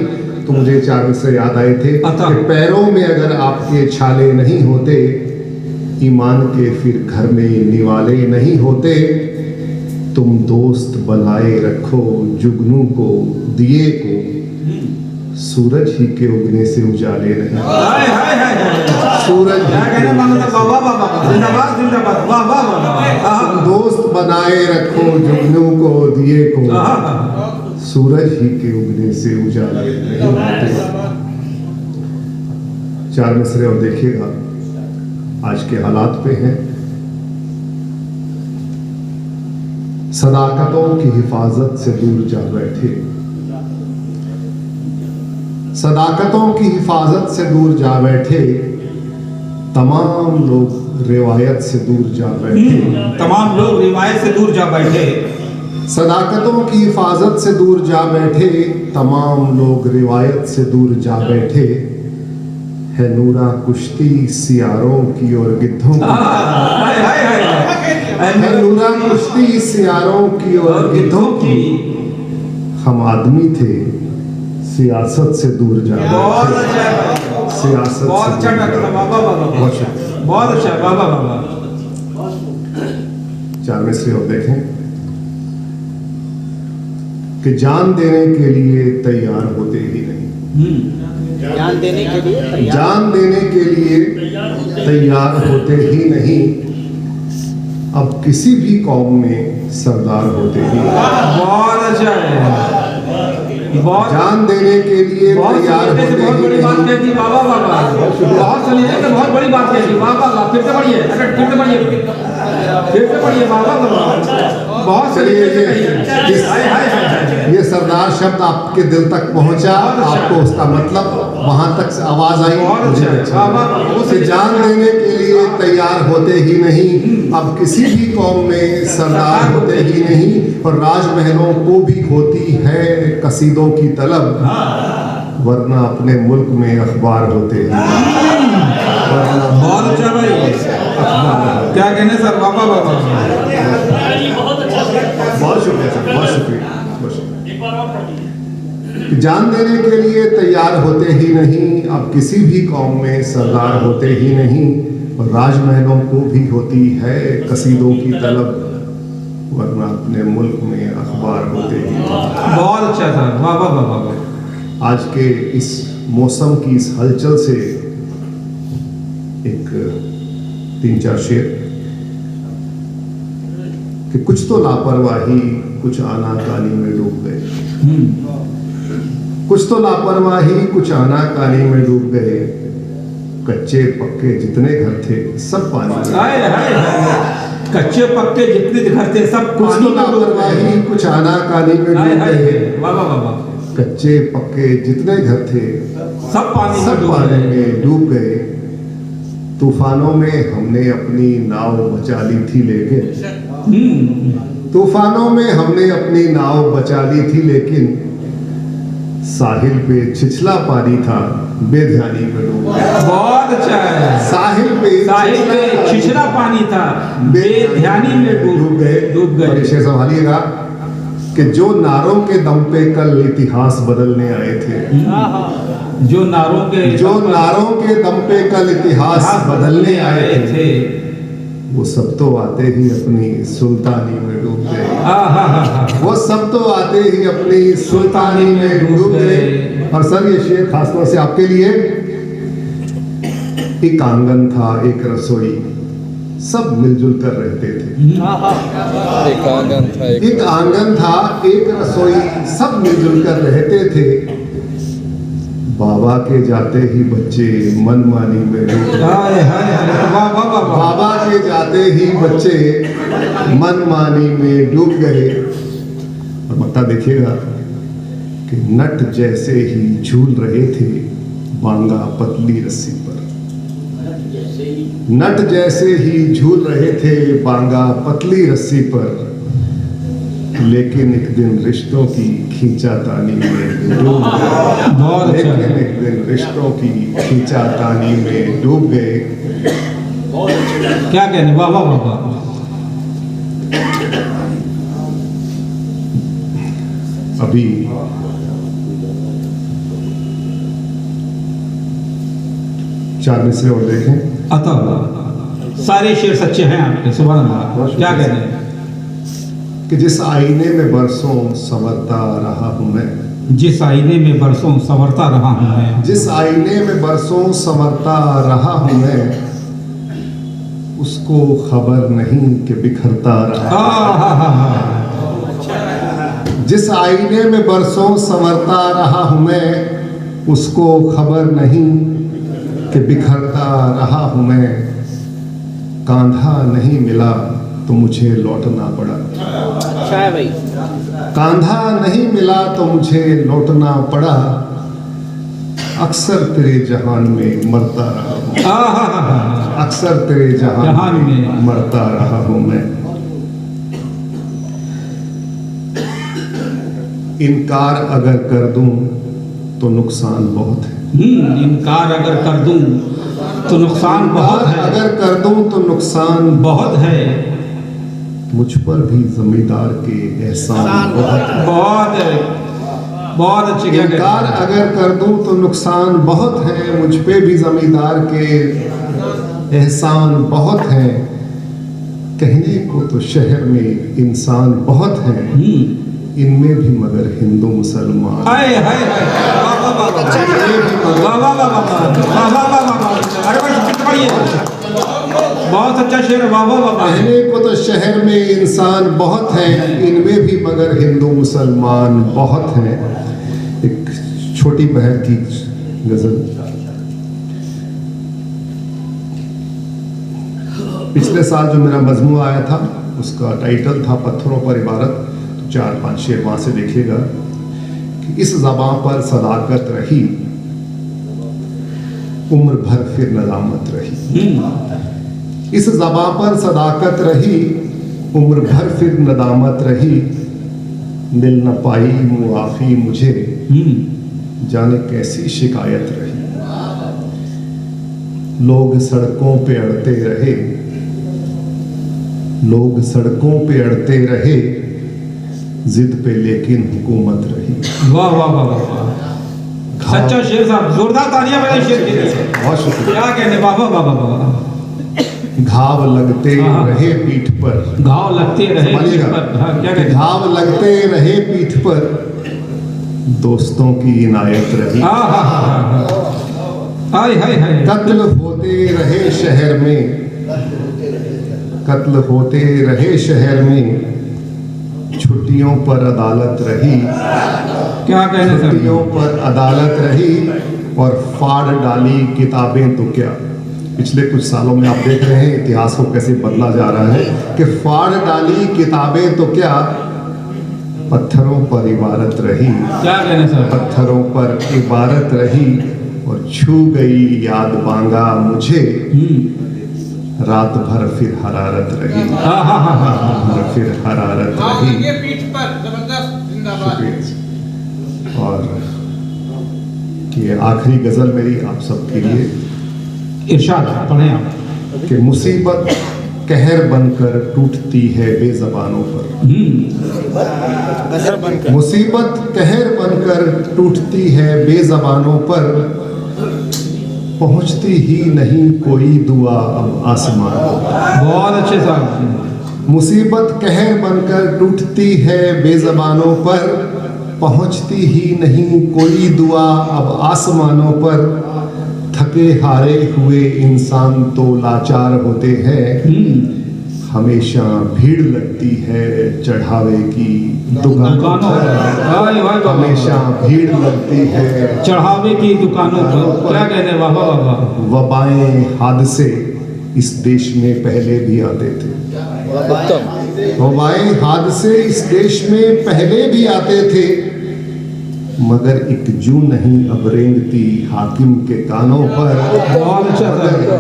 तो मुझे 4 मिसरे याद आए थे कि पैरों में अगर आपके छाले नहीं होते ईमान के फिर घर में निवाले नहीं होते तुम दोस्त बनाए रखो जुगनू को दिए को, सूरज ही के उगने से उजाले नहीं। सूरज तुम दोस्त बनाए रखो जुगनू को दिए को, सूरज ही के उगने से उजाले नहीं होते। 4 मिसरे और देखिएगा, आज के हालात पे हैं। सदाकतों की हिफाजत से दूर जा बैठे, सदाकतों की हिफाजत से दूर जा बैठे, तमाम लोग रिवायत से दूर जा बैठे। तमाम लोग रिवायत से दूर जा बैठे, सदाकतों की हिफाजत से दूर जा बैठे, तमाम लोग रिवायत से दूर जा बैठे। है नूरा कुश्ती सियारों की और गिद्धों की, है नूरा कुश्ती सियारों की और गिद्धों की। हम आदमी थे सियासत से दूर जा बैठे, सियासत बहुत अच्छा डॉक्टर बाबा बहुत अच्छा बाबा। 4 मिसरे और देखें कि जान देने के लिए तैयार होते ही नहीं, जान देने के लिए जान देने के लिए तैयार होते ही नहीं। अब किसी भी कौम में सरदार होते ही नहीं। बहुत अच्छा है, जान देने के लिए तैयार होते ही नहीं। बाबा बहुत सुनिए, बहुत बड़ी बात कही बाबा। फिर से पढ़िए, फिर से पढ़िए बाबा। बहुत चलिए ये सरदार शब्द आपके दिल तक पहुंचा, आपको उसका मतलब वहां तक से आवाज आई, मुझे अच्छा उसे जान देने के लिए तैयार होते ही नहीं। अब किसी भी कौम में सरदार होते ही नहीं, और राजमहलों को भी होती है कसीदों की तलब, वरना अपने मुल्क में अखबार होते ही नहीं। बहुत अच्छा भाई, क्या कहने सर बाबा बाबा। बहुत शुक्रिया सर, बहुत शुक्रिया। जान देने के लिए तैयार होते ही नहीं, अब किसी भी कौम में सरदार होते ही नहीं, और राजमहलों को भी होती है कसीदों की तलब, वरना अपने मुल्क में अखबार होते ही नहीं। बहुत अच्छा सर, वाह वाह वाह वाह। आज के इस मौसम की इस हलचल से एक 3-4 शेर कि कुछ तो लापरवाही कुछ आनाकानी में डूब गए, कुछ तो लापरवाही कुछ आनाकानी में डूब गए। कच्चे पक्के जितने घर थे सब पानी में, कच्चे पक्के जितने घर थे सब कुछ तो लापरवाही कुछ आनाकानी में डूब गए। वाह वाह वाह। कच्चे पक्के जितने घर थे सब पानी में डूब गए। तूफानों में हमने अपनी नाव बचा ली थी लेकिन, तूफानों में हमने अपनी नाव बचा ली थी लेकिन, साहिल पे छिछला पानी था बेध्यानी में डूब गया। बहुत अच्छा है, साहिल पे छिछला पानी था बेध्यानी में डूब गए। और इसे संभालिएगा कि जो नारों के दम पे कल इतिहास बदलने आए थे, जो नारों के दम पे कल इतिहास बदलने आए थे, वो सब तो आते ही अपनी सुल्तानी में डूब गए। वो सब तो आते ही अपनी सुल्तानी में डूब गए। और सर ये शेर खासतौर से आपके लिए। एक आंगन था एक रसोई सब मिलजुल कर रहते थे। एक आंगन था एक रसोई सब मिलजुल कर रहते थे। बाबा के जाते ही बच्चे मनमानी में डूब गए। बाबा के जाते ही बच्चे मनमानी में डूब गए। और मत्ता देखिएगा कि नट जैसे ही झूल रहे थे बांगा पतली रस्सी पर, नट जैसे ही झूल रहे थे बांगा पतली रस्सी पर, लेकिन एक दिन रिश्तों की खींचातानी में डूब गए। लेकिन एक दिन रिश्तों की खींचातानी में डूब गए। क्या कहने वाह वाह वाह। अभी चार मिसरे और देखें। अतः सारे शेर सच्चे हैं आपके, सुभान अल्लाह। क्या कहने कि जिस आईने में बरसों संवरता रहा हूँ मैं, जिस आईने में बरसों संवरता रहा हूँ मैं, जिस आईने में बरसों संवरता रहा हूँ मैं, उसको खबर नहीं कि बिखरता रहा। जिस आईने में बरसों संवरता रहा हूँ मैं, उसको खबर नहीं कि बिखरता रहा हूँ मैं। कांधा नहीं मिला तो मुझे लौटना पड़ा, कांधा नहीं मिला तो मुझे लौटना पड़ा। अक्सर तेरे जहान में मरता रहा हूँ, अक्सर तेरे जहान में मरता रहा हूँ मैं। इनकार अगर कर दूं तो नुकसान बहुत है, इनकार अगर कर दूं तो नुकसान बहुत है, अगर कर दूं तो नुकसान बहुत है। मुझ पर भी जमींदार के एहसान बहुत है, बहुत अच्छी। इनकार अगर कर दूं तो नुकसान बहुत है, मुझ पे भी जमींदार के एहसान बहुत हैं। कहने को तो शहर में इंसान बहुत हैं, इनमें भी मगर हिंदू मुसलमान। बहुत अच्छा शेर। कहने को तो शहर में इंसान बहुत हैं, इनमें भी मगर हिंदू मुसलमान बहुत हैं। एक छोटी बहन की गजल। पिछले साल जो मेरा मजमू आया था उसका टाइटल था पत्थरों पर इबारत। 4-5 शेर वहां से देखिएगा कि इस ज़बां पर सदाकत रही, उम्र भर फिर नदामत रही। इस ज़बां पर सदाकत रही, उम्र भर फिर नदामत रही। मिल न पाई मुआफ़ी मुझे, जाने कैसी शिकायत रही। लोग सड़कों पे अड़ते रहे, लोग सड़कों पे अड़ते रहे, जिद पे लेकिन हुकूमत रही। वाह वाह वाह वाह, सच्चा शेर साहब, जोरदार तालियां बजाइए शेर के लिए। बहुत शुक्रिया। क्या कहने, वाह वाह वाह वाह। घाव लगते रहे पीठ पर, घाव लगते रहे पीठ पर। हाँ, क्या कहते? घाव लगते रहे पीठ पर, दोस्तों की इनायत रही। हाय हाय हाय। कत्ल होते रहे शहर में, कत्ल होते रहे शहर में, छुट्टियों पर अदालत रही। क्या कहने, छुट्टियों पर अदालत रही और फाड़ डाली किताबें तो क्या। पिछले कुछ सालों में आप देख रहे हैं इतिहास को कैसे बदला जा रहा है कि फाड़ डाली किताबें तो क्या, पत्थरों पर इबारत रही। क्या कहने सर? पत्थरों पर इबारत रही और छू गई याद बांगा मुझे, रात भर फिर हरारत रही। रात भर फिर हरारत रही। शुक्रिया। और ये आखिरी गजल मेरी आप सबके लिए। इरशाद पढ़ें आप। कि मुसीबत कहर बनकर टूटती है बेज़बानों पर, मुसीबत कहर बनकर टूटती है बेज़बानों पर, पहुंचती ही नहीं कोई दुआ अब आसमान। बहुत अच्छे साहब। मुसीबत कहर बनकर टूटती है बेज़बानों पर, पहुंचती ही नहीं कोई दुआ अब आसमानों पर। थके हारे हुए इंसान तो लाचार होते हैं, हमेशा भीड़ लगती है चढ़ावे की दुकानों पर। हमेशा भीड़ लगती है चढ़ावे की दुकानों पर। क्या कहने, वाह वाह वाह। वबाएं हादसे इस देश में पहले भी आते थे, वबाएं हादसे इस देश में पहले भी आते थे, मगर एक जू नहीं अब रेंगती हाकिम के कानों पर।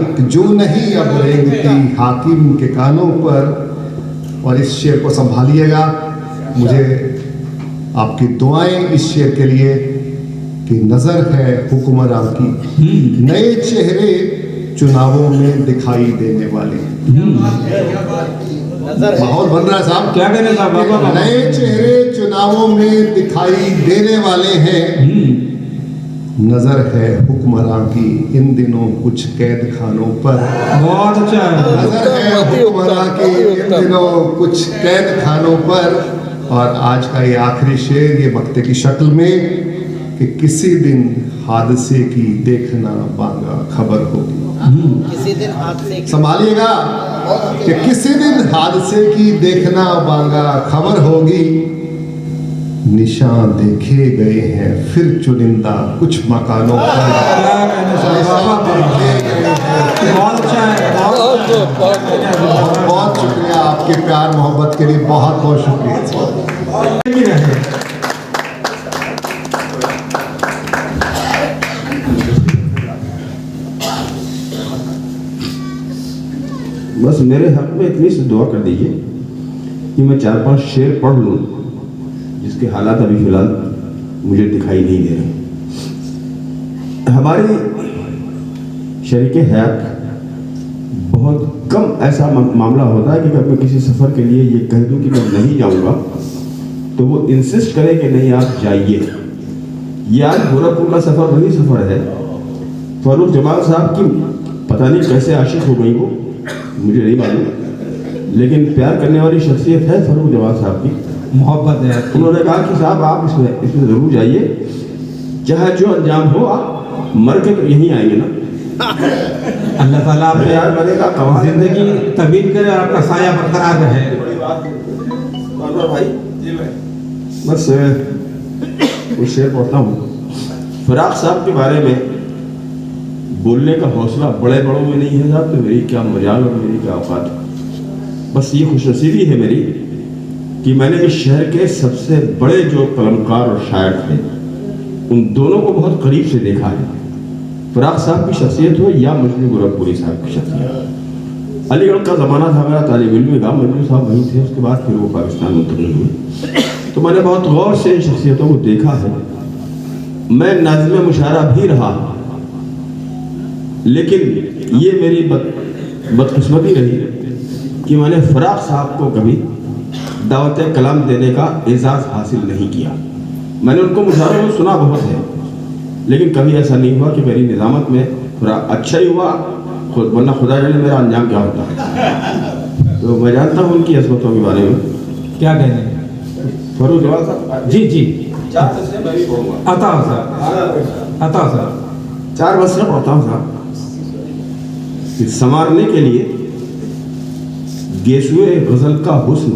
एक जू नहीं अब रेंगती हाकिम के कानों पर। और इस शेर को संभालिएगा, मुझे आपकी दुआएं इस शेर के लिए कि नजर है हुक्मरान की, नए चेहरे चुनावों में दिखाई देने वाले। माहौल बन रहा है साहब। क्या कहने साहब? नए चेहरे चुनावों में दिखाई देने वाले हैं। नजर है हुक्मरान की इन दिनों कुछ कैद खानों पर। बहुत अच्छा है। नजर है हैं हुक्मरां की इन दिनों कुछ कैद खानों पर, और आज का ये आखिरी शेर ये मक्ते की शक्ल में कि किसी दिन हादसे की देखना बांगा खबर होगी। किसी दिन हादसे की संभालिएगा कि किसी दिन हादसे की देखना बांगा खबर होगी। निशान देखे गए हैं फिर चुनिंदा कुछ मकानों पर। बहुत शुक्रिया आपके प्यार मोहब्बत के लिए, बहुत बहुत शुक्रिया। बस मेरे हक में इतनी सी दुआ कर दीजिए कि मैं 4-5 शेर पढ़ लूँ जिसके हालात अभी फिलहाल मुझे दिखाई नहीं दे रहे। हमारी शरीके हयात बहुत कम ऐसा मामला होता है कि अगर मैं किसी सफ़र के लिए ये कह दूँ कि मैं नहीं जाऊँगा तो वो इंसिस्ट करे कि नहीं आप जाइए। ये आज गोरखपुर का सफ़र वही सफ़र है। फारूक जमाल साहब की पता नहीं कैसे आशिक हो गई वो, मुझे नहीं मालूम, लेकिन प्यार करने वाली शख्सियत है फारूक जमाल साहब की, मोहब्बत है। उन्होंने कहा कि साहब आप इसमें ज़रूर जाइए, चाहे जो अंजाम हो, आप मर के तो यहीं आएंगे ना। अल्लाह ताला आप प्यार करेगा, जिंदगी तवील करे, आपका साया बरकरार रहे। भाई बस वो शेर पढ़ता हूँ। फराक साहब के बारे में बोलने का हौसला बड़े बड़ों में नहीं है साहब, तो मेरी क्या मजाल और मेरी क्या औकात। बस ये खुशनसीबी है मेरी कि मैंने इस शहर के सबसे बड़े जो कलमकार और शायर थे उन दोनों को बहुत करीब से देखा है। फराक साहब की शख्सियत हो या मजनू गोरखपुरी साहब की शख्सियत। अलीगढ़ का ज़माना था मेरा तालिब इल्म का, मजनू साहब वहीं थे, उसके बाद फिर वो पाकिस्तान मुंतकिल हुए, तो मैंने बहुत गौर से इन शख्सियतों को देखा है। मैं नाज़िम मुशायरा भी रहा, लेकिन ये मेरी बदकिस्मती रही कि मैंने फराक साहब को कभी दावत कलाम देने का एजाज़ हासिल नहीं किया। मैंने उनको मुशायरों में सुना बहुत है, लेकिन कभी ऐसा नहीं हुआ कि मेरी निज़ामत में अच्छा ही हुआ, वरना खुदा जाने मेरा अंजाम क्या होता है। तो मैं जानता हूँ उनकी अज़मतों के बारे में। क्या कहने फरूक जमाल साहब जी जी मैं भी पढ़ूंगा। आता सर 4 मसला पढ़ता हूँ साहब। संवारने के लिए गेसुए गजल का हुस्न,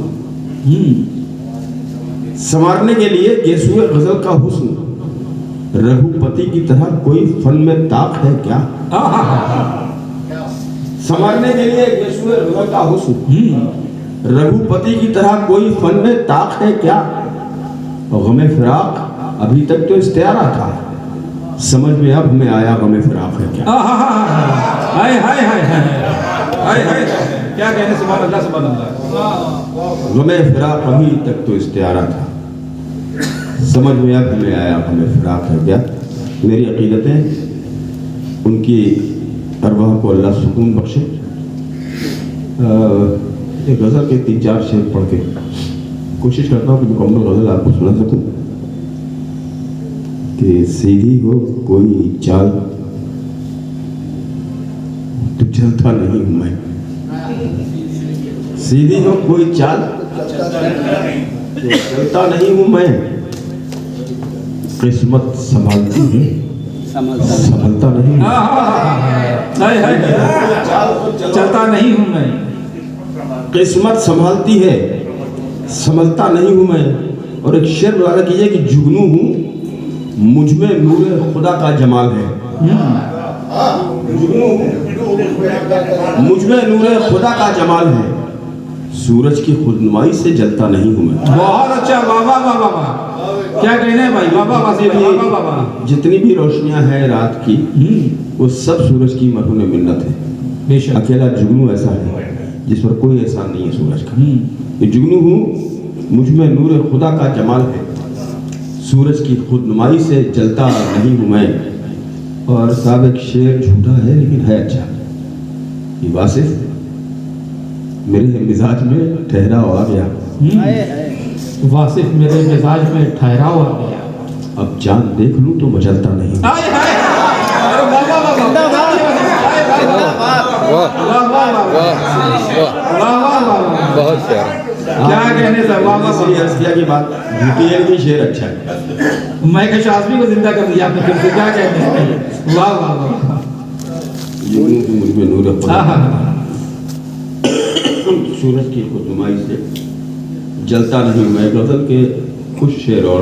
संवारने के लिए गेसुए गजल का हुस्न, रघुपति की तरह कोई फन में ताक है क्या। संवारने के लिए गेसुए गजल का हुस्न, रघुपति की तरह कोई फन में ताक है क्या। गमे फिराक अभी तक तो इस्तियारा था, समझ में अब हमें आया गमे फिराक है क्या। हाय हाय हाय हाय हाय, क्या कहने, सुभान अल्लाह सुभान अल्लाह। गमे फिराक अभी तक तो इस्तियारा था, समझ में अब हमें आया गमे फिराक है क्या। मेरी अकीदतें उनकी अरवाह को अल्लाह सुकून बख्शे। ये गज़ल के 3-4 शेर पढ़ के कोशिश करता हूँ कि मुकम्मल गज़ल आपको सुना सकूँ। कि सीधी हो कोई चाल तो चलता नहीं हूँ मैं, सीधी हो कोई चाल तो चलता नहीं हूँ मैं। किस्मत संभालती है संभलता नहीं, चलता नहीं हूँ मैं। किस्मत संभालती है संभलता नहीं हूँ मैं। और एक शेर बुलाना कीजिए कि जुगनू हूँ मुझ में नूर खुदा का जमाल है। मुझ में नूर खुदा का जमाल है, सूरज की खुदनुमाई से जलता नहीं हूँ मैं। बहुत अच्छा, वाह वाह वाह वाह, क्या कहने हैं भाई, वाह वाह वाह। जितनी भी रोशनियां हैं रात की वो सब सूरज की मरहून मिन्नत है। अकेला जुगनू ऐसा है जिस पर कोई एहसान नहीं है सूरज का। ये जुगनू हूँ मुझ में नूर खुदा का जमाल है, सूरज की खुदनुमाई से जलता नहीं हूँ मैं। और साहब एक शेर झूठा है लेकिन है अच्छा। ये वासिफ मेरे मिजाज में ठहराव आ गया, वासिफ मेरे मिजाज में ठहराव आ गया। अब चांद देख लूं तो मचलता नहीं। वाह वाह वाह, बहुत प्यारा। क्या कहने सर, वाह वाह इसलिए वाह। हंसिया की बात झूठी है लेकिन शेर अच्छा है। मैं के शास्त्री को जिंदा कर दिया आपने फिर से, क्या कहते हैं, वाह वाह वाह। यूं की मुझ में नूर है। हाँ हाँ सूरज की खुशनुमाई से जलता नहीं मैं, गजल के कुछ शेर। और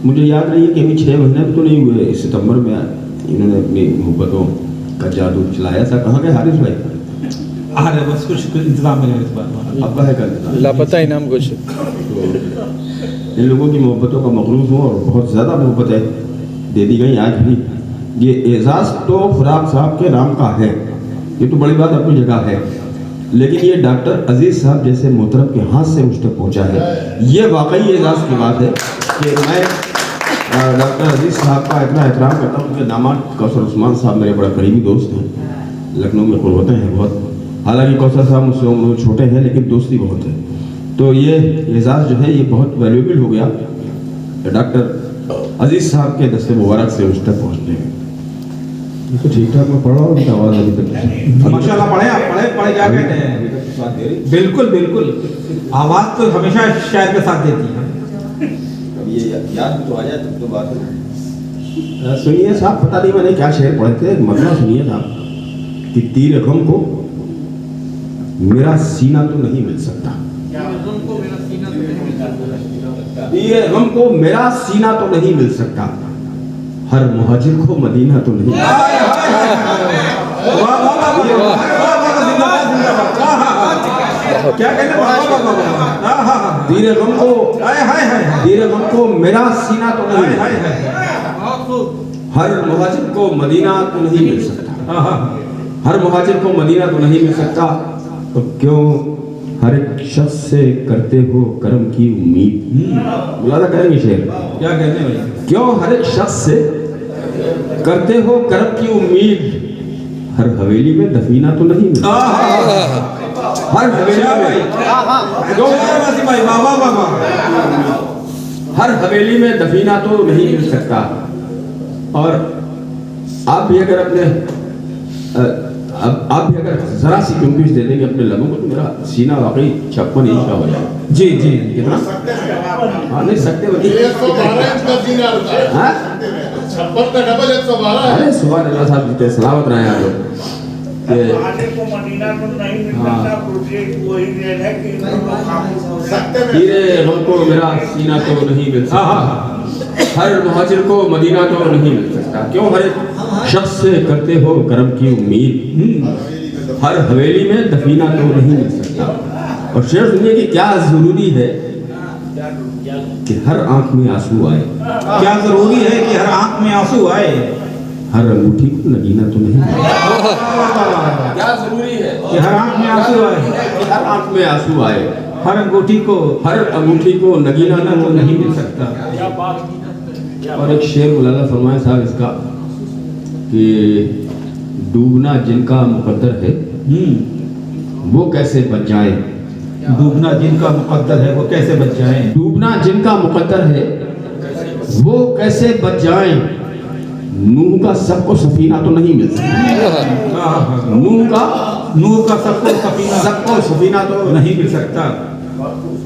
मुझे याद नहीं है कि अभी 6 महीने भी तो नहीं हुए, सितंबर में इन्होंने अपनी मोहब्बतों का जादू चलाया था। कहाँ गए हारिस भाई? अरे बस कुछ इंतजाम में इस बार अब है कर लापता इनाम कुछ। इन लोगों की मोहब्बतों का मखलूस हूँ और बहुत ज़्यादा मोहब्बत है दे दी गई आज भी। ये एजाज़ तो फिराक साहब के नाम का है, ये तो बड़ी बात अपनी जगह है, लेकिन ये डॉक्टर अजीज़ साहब जैसे मोहतरम के हाथ से मुझ तक पहुँचा है, ये वाकई एजाज़ की बात है कि मैं डॉक्टर अजीज़ साहब का इतना एहतराम करता हूँ। उनके दामाद कौसर उस्मान साहब मेरे बड़े करीबी दोस्त हैं, लखनऊ में कुर्बतें हैं बहुत। हालांकि कौसर साहब मुझसे उम्र छोटे हैं लेकिन दोस्ती बहुत है। तो ये एजाज़ जो है ये बहुत वैल्यूएबल हो गया डॉक्टर अजीज़ साहब के दस्ते मुबारक से उस तक पहुँचने में। तो ठीक ठाक मैं पढ़ रहा हूँ, उनकी आवाज़ अभी तक माशाल्लाह। पढ़े आप, पढ़े क्या कहते हैं? बिल्कुल बिल्कुल, आवाज़ तो हमेशा शायर के साथ देती है। ये याद तो आ जाए तब तो बात है। सुनिए साहब, पता नहीं मैंने क्या शेर पढ़े थे, मतलब सुनिए साहब कि तीर गम को मेरा सीना तो नहीं मिल सकता, तीर गम को मेरा सीना तो नहीं मिल सकता, हर मुहाजिर को मदीना तो नहीं। क्या कहते हैं? तीर गम को मेरा सीना तो नहीं, हर मुहाजिर को मदीना तो नहीं मिल सकता, हर मुहाजिर को मदीना तो नहीं मिल सकता। तो क्यों हर एक शख्स से करते हो करम की उम्मीद। मुलादा करेंगे शेर, क्या कहते हैं भाई? क्यों हर एक शख्स से करते हो करम की उम्मीद, हर हवेली में दफीना तो नहीं मिलता, हर हवेली में, हर हवेली में दफीना तो नहीं मिल सकता। और आप भी अगर अपने आप भी अगर जरा सी चुम्बिश दे देंगे अपने लबों को तो मेरा सीना वाकई 56 इंच का हो जाएगा। जी जी, कितना? हाँ नहीं सकते हो, 112 इंच का सीना होता है। हाँ 56 का डबल 112 है। अरे सुभान अल्लाह साहब, जीते सलामत रहे आप लोग। हीरे हमको मेरा सीना तो नहीं मिल सकता, हर मुहाजिर को मदीना तो नहीं मिल सकता, क्यों हर एक शख्स से करते हो करम की उम्मीद, हर हवेली में दफीना तो नहीं मिल सकता। और शेर सुनिए कि क्या जरूरी है कि हर आंख में आंसू आए, क्या जरूरी है कि हर आंख में आंसू आए, हर अंगूठी को नगीना तो नहीं। क्या जरूरी है कि हर आंख में आंसू आए, कि हर आंख में आंसू आए, हर अंगूठी को नगीना तो नहीं मिल सकता। और एक शेर मुलादा फरमाए साहब इसका कि डूबना जिनका मुकद्दर है वो कैसे बच जाए, डूबना जिनका मुकद्दर है वो कैसे बच जाए, डूबना जिनका मुकद्दर है वो कैसे बच जाए, नूह का सबको सफीना तो नहीं मिल सकता, नूह का सबको सफीना तो नहीं मिल सकता।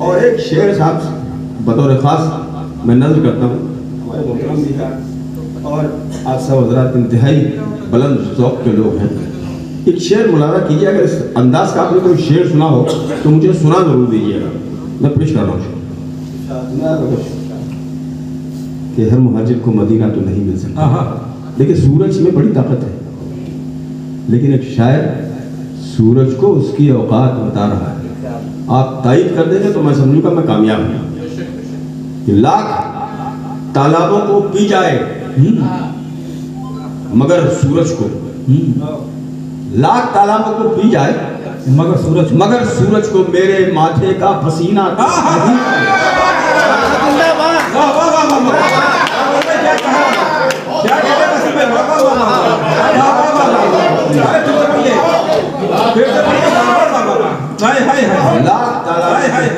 और एक शेर साहब बतौर खास मैं नज़र करता हूँ, हमारे मोहतरम भी है और आप सब हजरात इंतहाई बुलंद ज़ौक़ के लोग हैं, एक शेर मुलादा कीजिए। अगर इस अंदाज का आपने कोई शेर सुना हो तो मुझे सुना जरूर दीजिएगा, मैं पेश कर रहा हूँ कि हर मुहाजिर को मदीना तो नहीं मिल सकता। देखिए सूरज में बड़ी ताकत है, लेकिन एक शायर सूरज को उसकी औकात बता रहा है। आप तायद कर देंगे तो मैं समझूंगा मैं कामयाब हूं। लाख तालाबों को पी जाए मगर सूरज को, लाख तालाबों को पी जाए मगर सूरज को मेरे माथे का पसीना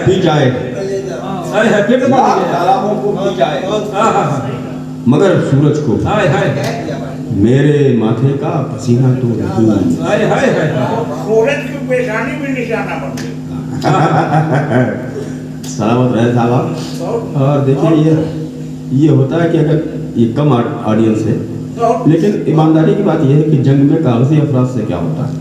पी जाए, तालाबों को पी जाए मगर सूरज को मेरे माथे का पसीना तो नहीं। सूरज की पेशानी भी निशाना बन गई। सलामत रहे साहब। और देखिए ये होता है कि अगर ये कम ऑडियंस है, लेकिन ईमानदारी की बात यह है कि जंग में कागजी अफराद से क्या होता है,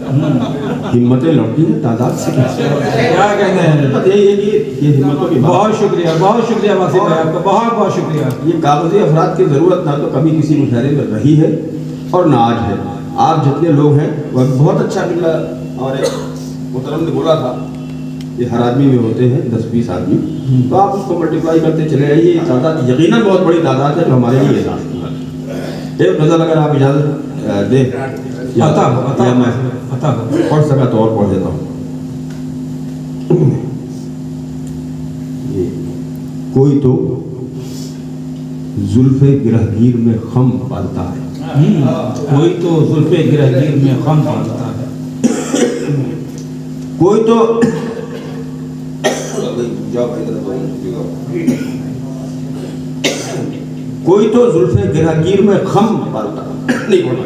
हिम्मतें लौटती हैं, तादाद से क्या कहते हैं। यही है कि ये हिम्मतों की बहुत शुक्रिया वासिफ भाई, आपका बहुत बहुत शुक्रिया। ये कागजी अफराद की ज़रूरत ना तो कभी किसी मुशायरे में रही है और ना आज है। आप जितने लोग हैं वह बहुत अच्छा मिला। और मुहतरम ने बोला था ये हर आदमी में होते हैं 10-20 आदमी, तो आप उसको मल्टीप्लाई करते चले जाइए। तादाद यकीनन बहुत बड़ी तादाद है जो हमारे लिए एहसास की। एक गज़ल अगर आप इजाज़त दें या मैं पढ़ सका तो और पढ़ देता हूँ। कोई तो जुल्फ़े गिरहगीर में खम पालता है, कोई तो जुल्फ़े गिरहगीर में खम पालता है, कोई तो कोई तो जुल्फ़े गिरहगीर में खम पालता नहीं बोला।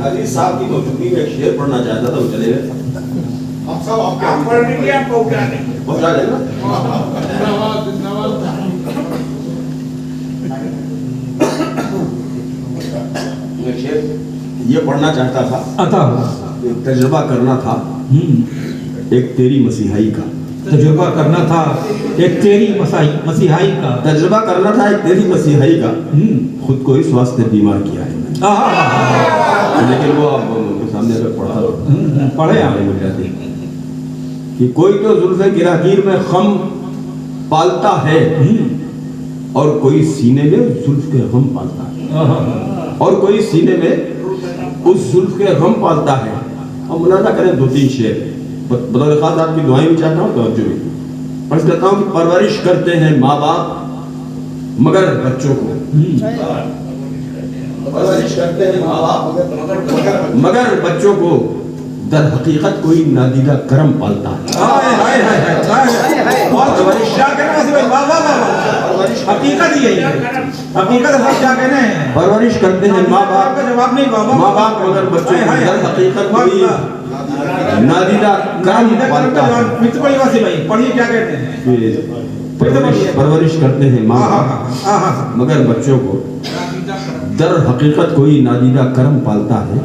अली साहब की मौजूदगी में एक शेर पढ़ना चाहता था, वो चले गए। हम सब आपके पढ़ लीजिए, आप पहुंचा देगा। शेर ये पढ़ना चाहता था, एक तजुर्बा करना था एक तेरी मसीहाई का, तजुर्बा करना था एक तेरी मसीहाई का, तजुर्बा करना था एक तेरी मसीहाई का। खुद को ही स्वास्थ्य बीमार किया है, लेकिन वो आप उनके सामने अगर पढ़ा पढ़े मिल जाते कि कोई तो जुल्फ़े गिरहगीर में खम पालता है और कोई सीने में जुल्फ़ के गम पालता है, और कोई सीने में उस जुल्फ़ के गम पालता है। और मुलाजा करें 2-3 शेर बतौर खास आपकी दुआएं भी चाहता हूँ, तो जो भी पढ़ कहता हूँ कि परवरिश करते हैं माँ बाप मगर बच्चों को, परवरिश करते हैं माँ बाप मगर बच्चों को दर हकीकत कोई नादीदा करम पालता है। हकीकत यही है, हकीकत हम क्या कहने हैं। परवरिश करते हैं माँ बाप का जवाब नहीं, माँ बाप मगर बच्चों को दर हकीकत कोई नादीदा करम पालता है। पढ़िए क्या कहते हैं। परवरिश करते हैं माँ बाप मगर बच्चों को दर हकीकत कोई नादीदा करम पालता है।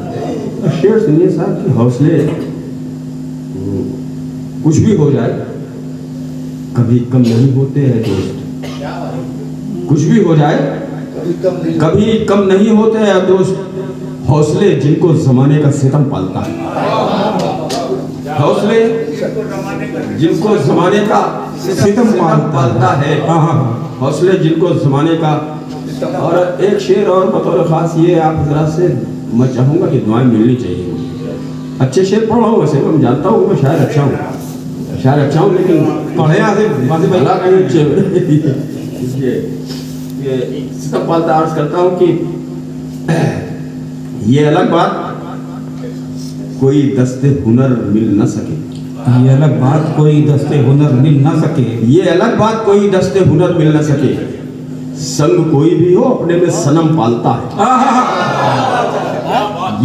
शेर सुनिए साहब कि हौसले कुछ भी हो जाए कभी कम नहीं होते हैं दोस्त, कुछ भी हो जाए कभी कम नहीं होते हैं दोस्त। हौसले जिनको जमाने का सितम पालता है, हौसले जिनको जमाने का सितम पालता है, हौसले जिनको जमाने का। और एक शेर और बतौर खास ये आप जरा से मैं चाहूँगा कि दुआएं मिलनी चाहिए। अच्छे शेर पढ़ रहा हूँ, वैसे मैं जानता हूँ कि मैं शायर अच्छा हूँ, लेकिन पढ़े सितम पालता अर्ज करता हूँ कि ये अलग बात कोई दस्ते हुनर मिल न सके, ये अलग बात कोई दस्ते हुनर मिल न सके, ये अलग बात कोई दस्ते हुनर मिल न सके। संग कोई भी हो अपने में सनम पालता है,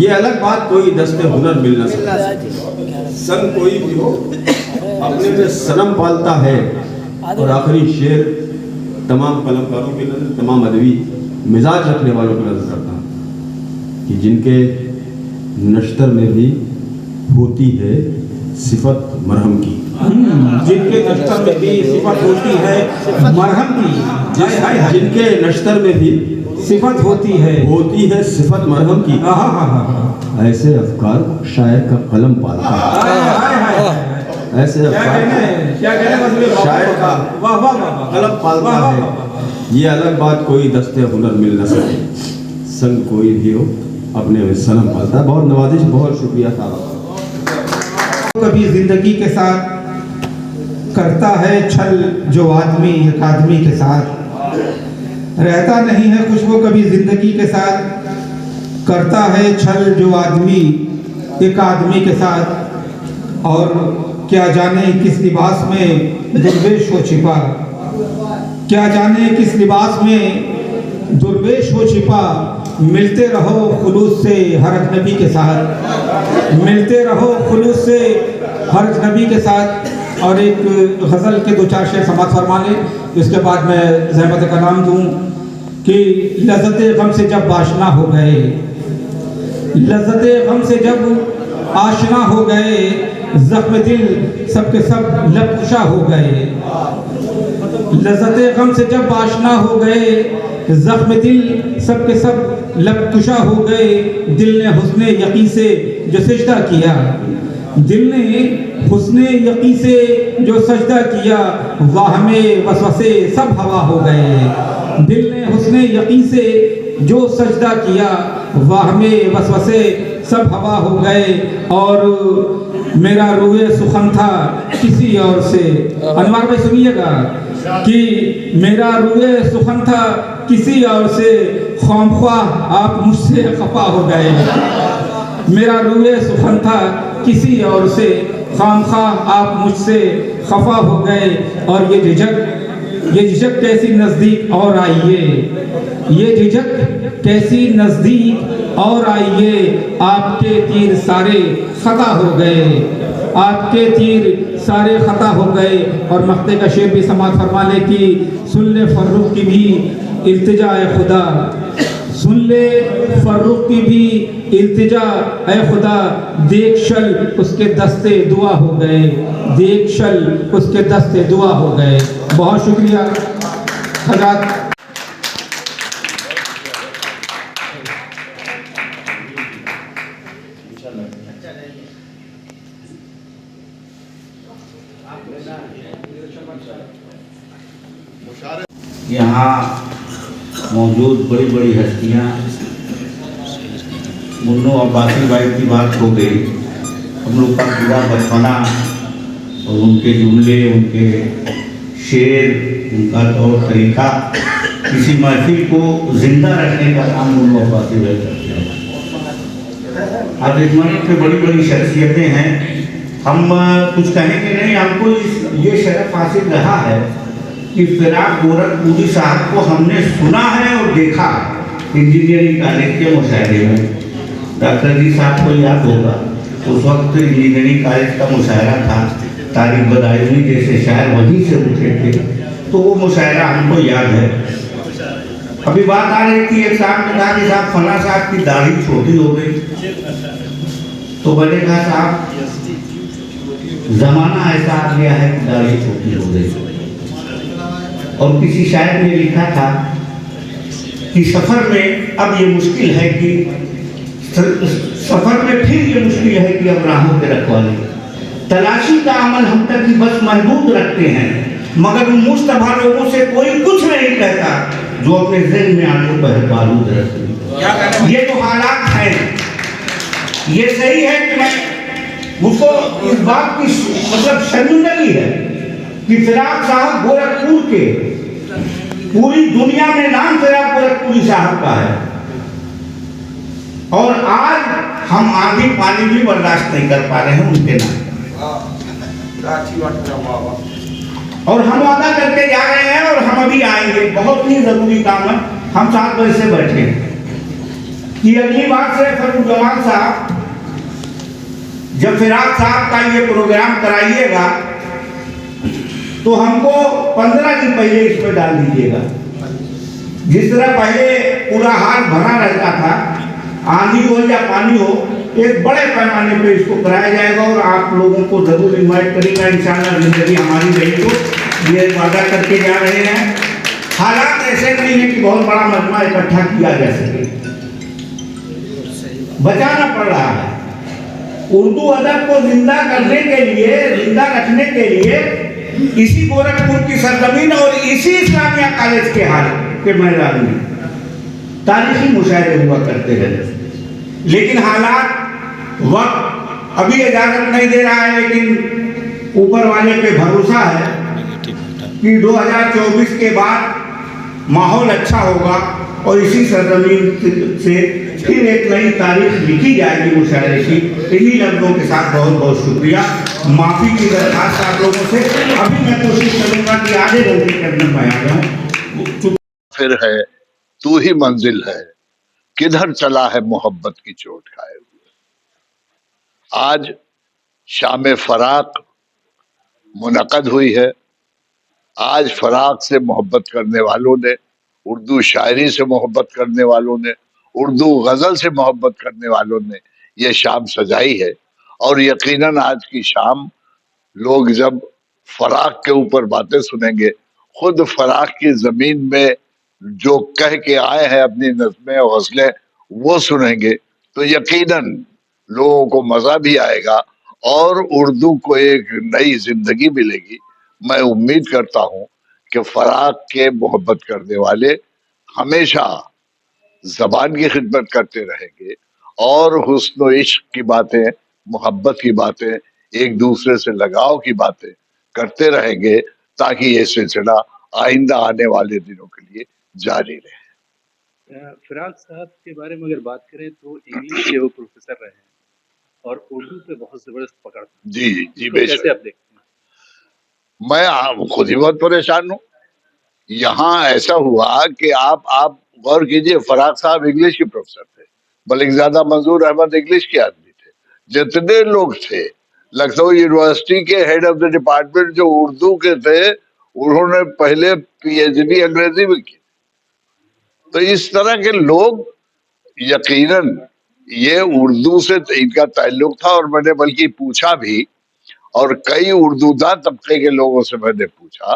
ये अलग बात कोई दस्ते हुनर मिल न सके। संग कोई भी हो अपने में सनम पालता है। और आखिरी शेर तमाम कलमकारों की नजर, तमाम अदबी मिजाज रखने वालों की नजर करता हूँ कि जिनके नश्तर में भी होती है सिफत मरहम की, जिनके नश्तर में भी सिफत होती है मरहम की, जिनके नश्तर में भी सिफत होती है सिफत मरहम की। ऐसे अफकार शायर का कलम पालता है, ऐसे अफकार शायर का कलम पालता है। ये अलग बात कोई दस्ते हुनर मिल न सके, संग कोई भी हो अपने में सनम पालता है। बहुत नवाजिश, बहुत शुक्रिया साहब। कभी जिंदगी के साथ करता है छल जो आदमी एक आदमी के साथ, रहता नहीं है खुश वो कभी जिंदगी के साथ, करता है छल जो आदमी एक आदमी के साथ। और क्या जाने किस लिबास में दुर्वेश हो छिपा, क्या जाने किस लिबास में दुर्वेश हो छिपा। मिलते रहो खुलूस से हर अजनबी के साथ, मिलते रहो खुलूस से हर अजनबी के साथ। और एक गज़ल के दो चार शेर समाप्त फरमा लें, इसके बाद मैं ज़हमत का नाम दूँ कि लज़्ज़त गम से जब आशना हो गए, लज़्ज़त गम से जब आशना हो गए, ज़ख्म दिल सबके सब लब कुशा हो गए। लज़्ज़त गम से जब आशना हो गए, ज़ख्म दिल सबके सब लब कुशा हो गए। दिल ने हुस्ने यकीन से जो सजदा किया, दिल ने हुस्ने यकीन से जो सजदा किया, वाह में वसवसे सब हवा हो गए। दिल ने हुस्ने यकीन से जो सजदा किया, वाह में वसवसे सब हवा हो गए। और मेरा रूए सुखन था किसी और से, अनवर भाई सुनिएगा, कि मेरा रूए सुखन था किसी और से, ख्वामख्वाह आप मुझसे खफा हो गए। मेरा रूए सुखन था किसी और से, ख्वामख्वाह आप मुझसे खफा हो गए। और ये झिझक कैसी नज़दीक और आइए, ये झिझक कैसी नज़दीक और आइए। आपके तीर सारे खता हो गए, आपके तीर सारे खता हो गए। और मक्ते का शेर भी समाप्त फरमा ले कि सुन ले फर्रुख की भी इल्तिजा ए खुदा, सुन ले फर्रुख की भी इल्तिजा ए खुदा। देख शल उसके दस्ते दुआ हो गए, देख शल उसके दस्ते दुआ हो गए। बहुत शुक्रिया हज़रात। यहाँ मौजूद बड़ी बड़ी हस्तियाँ, मुन्नो अब्बासी भाई की बात हो गई, हम लोग का पूरा बचपना और उनके जुमले, उनके शेर, उनका तौर तरीका, किसी महफिल को जिंदा रखने का काम मुन्नो अब्बासी भाई करते हैं। आज इस मंच पे बड़ी बड़ी शख्सियतें हैं, हम कुछ कहेंगे नहीं। हमको ये शरफ हासिल रहा है कि फिराक गोरखपुरी साहब को हमने सुना है और देखा इंजीनियरिंग कॉलेज के मुशायरे में। डॉक्टर जी साहब को याद होगा, उस वक्त इंजीनियरिंग कॉलेज का मुशायरा था, तारिक बदायूनी जैसे शायर वहीं से उठे थे, तो वो मुशायरा हमको याद है। अभी बात आ रही थी, एक साहब ने कहा कि साहब फला साहब की दाढ़ी छोटी हो गई, तो मैंने कहा साहब जमाना ऐसा आ गया है कि दाढ़ी छोटी हो गई। और किसी शायर ने लिखा था कि सफ़र में अब ये मुश्किल है कि सफ़र में फिर ये मुश्किल है कि अब राहों पे रखवाली, तलाशी का अमल हम तक ही बस महदूद रखते हैं, मगर उन मुस्तफा लोगों से कोई कुछ नहीं कहता जो अपने ज़हन में आंखों पर बारूद रखते। ये तो हालात हैं। ये सही है कि मैं मुझको इस बात की मतलब शर्मिंदगी है कि फिराक साहब गोरखपुर के, पूरी दुनिया में नाम फिराक गोरखपुरी साहब का है, और आज हम आधी पानी भी बर्दाश्त नहीं कर पा रहे हैं उनके नाम। और हम वादा करके जा रहे हैं और हम अभी आएंगे, बहुत ही जरूरी काम है। हम 7 बजे से बैठे हैं कि अगली बार से फरुखजमान साहब जब फिराक साहब का ये प्रोग्राम कराइएगा तो हमको 15 दिन पहले इसमें डाल दीजिएगा। जिस तरह पहले पूरा हाथ भरा रहता था, आंधी हो या पानी हो, एक बड़े पैमाने पे इसको कराया जाएगा और आप लोगों को जरूर इन्वाइट करेगा इंशाअल्लाह। जिंदगी हमारी रही तो ये वादा करके जा रहे हैं। हालात ऐसे नहीं है कि बहुत बड़ा मजमा इकट्ठा किया जा सके, बचाना पड़ रहा है। उर्दू अदब को जिंदा करने के लिए, जिंदा रखने के लिए इसी गोरखपुर की सरजमीन और इसी इस्लामिया कॉलेज के हाल के मैदान में तारीखी मुशायरे हुआ करते रहे, लेकिन हालात वक्त अभी इजाजत नहीं दे रहा है। लेकिन ऊपर वाले पे भरोसा है कि 2024 के बाद माहौल अच्छा होगा और इसी सरजमीन से फिर एक नई तारीख लिखी जाएगी मुशायरे की। इन्हीं लफ्जों के साथ बहुत बहुत शुक्रिया। माफी की दरखास्त आप लोगों से। अभी मैं कोशिश करूंगा कि आगे गलती करने में आ जाऊं। फिर है तू ही मंजिल है, किधर चला है मोहब्बत की चोट खाए हुए। आज शाम फराक मुनक़द हुई है। आज फराक से मोहब्बत करने वालों ने, उर्दू शायरी से मोहब्बत करने वालों ने, उर्दू गज़ल से मोहब्बत करने वालों ने ये शाम सजाई है। और यकीनन आज की शाम लोग जब फराक के ऊपर बातें सुनेंगे, खुद फराक की ज़मीन में जो कह के आए हैं अपनी नज़्में और गज़लें वो सुनेंगे, तो यकीनन लोगों को मज़ा भी आएगा और उर्दू को एक नई ज़िंदगी मिलेगी। मैं उम्मीद करता हूँ कि फराक के मोहब्बत करने वाले हमेशा ज़बान की खिदमत करते रहेंगे और हुस्न व इश्क की बातें, मोहब्बत की बातें, एक दूसरे से लगाव की बातें करते रहेंगे, ताकि ये सिलसिला आइंदा आने वाले दिनों के लिए जारी रहे। फिराक साहब के बारे में अगर बात करें तो इंग्लिश के वो प्रोफेसर रहे हैं और उर्दू पे बहुत जबरदस्त पकड़ था। जी जी इसको बेशक। कैसे आप देखते हैं? मैं खुद ही बहुत परेशान हूँ। यहाँ ऐसा हुआ कि आप गौर कीजिए, फराक साहब इंग्लिश के प्रोफेसर थे, मलिकजादा मंजूर अहमद इंग्लिश के आदमी थे। जितने लोग थे लखनऊ यूनिवर्सिटी के हेड ऑफ द डिपार्टमेंट जो उर्दू के थे, उन्होंने पहले पीएचडी अंग्रेजी में की। तो इस तरह के लोग यकीनन ये उर्दू से इनका ताल्लुक था। और मैंने बल्कि पूछा भी, और कई उर्दूदां तबके के लोगों से मैंने पूछा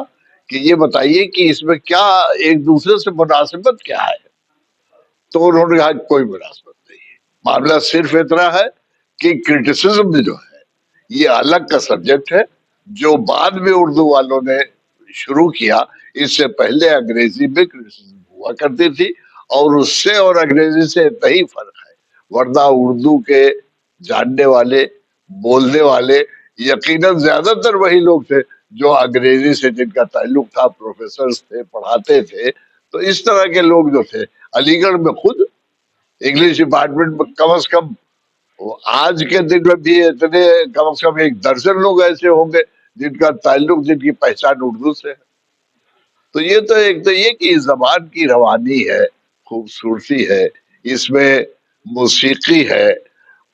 कि ये बताइए कि इसमें क्या एक दूसरे से मुनासिबत क्या है, तो उन्होंने कहा कोई मुनासिबत नहीं है। मामला सिर्फ इतना है कि क्रिटिसिज्म जो है ये अलग का सब्जेक्ट है, जो बाद में उर्दू वालों ने शुरू किया। इससे पहले अंग्रेजी में क्रिटिसिज्म हुआ करती थी, और उससे और अंग्रेजी से इतना ही फर्क है। वरना उर्दू के जानने वाले, बोलने वाले यकीनन ज्यादातर वही लोग थे जो अंग्रेजी से जिनका ताल्लुक था, प्रोफेसर थे, पढ़ाते थे। तो इस तरह के लोग जो थे, अलीगढ़ में खुद इंग्लिश डिपार्टमेंट में कम से कम आज के दिन में भी इतने कम से कम 1 दर्जन लोग ऐसे होंगे जिनका ताल्लुक, जिनकी पहचान उर्दू से है। तो ये तो एक तो ये कि जबान की रवानी है, खूबसूरती है, इसमें मौसीकी है,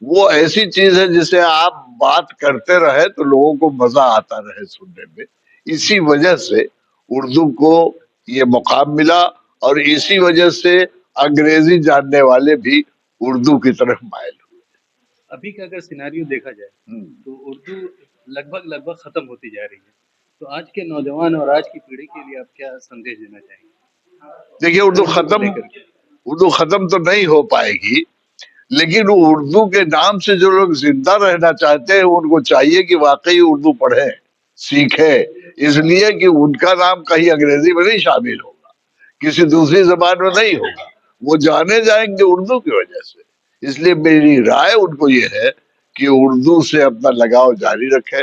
वो ऐसी चीज है जिसे आप बात करते रहे तो लोगों को मजा आता रहे सुनने में। इसी वजह से उर्दू को ये मुकाम मिला, और इसी वजह से अंग्रेजी जानने वाले भी उर्दू की तरफ मायल हुए। अभी का अगर सिनारियो देखा जाए तो उर्दू लगभग खत्म होती जा रही है। तो आज के नौजवान और आज की पीढ़ी के लिए आप क्या संदेश देना चाहेंगे? देखिए, उर्दू खत्म तो नहीं हो पाएगी, लेकिन उर्दू के नाम से जो लोग जिंदा रहना चाहते हैं उनको चाहिए कि वाकई उर्दू पढ़ें, सीखें, इसलिए कि उनका नाम कहीं अंग्रेजी में नहीं शामिल होगा, किसी दूसरी जबान में नहीं होगा, वो जाने जाएंगे उर्दू की वजह से। इसलिए मेरी राय उनको ये है कि उर्दू से अपना लगाव जारी रखें,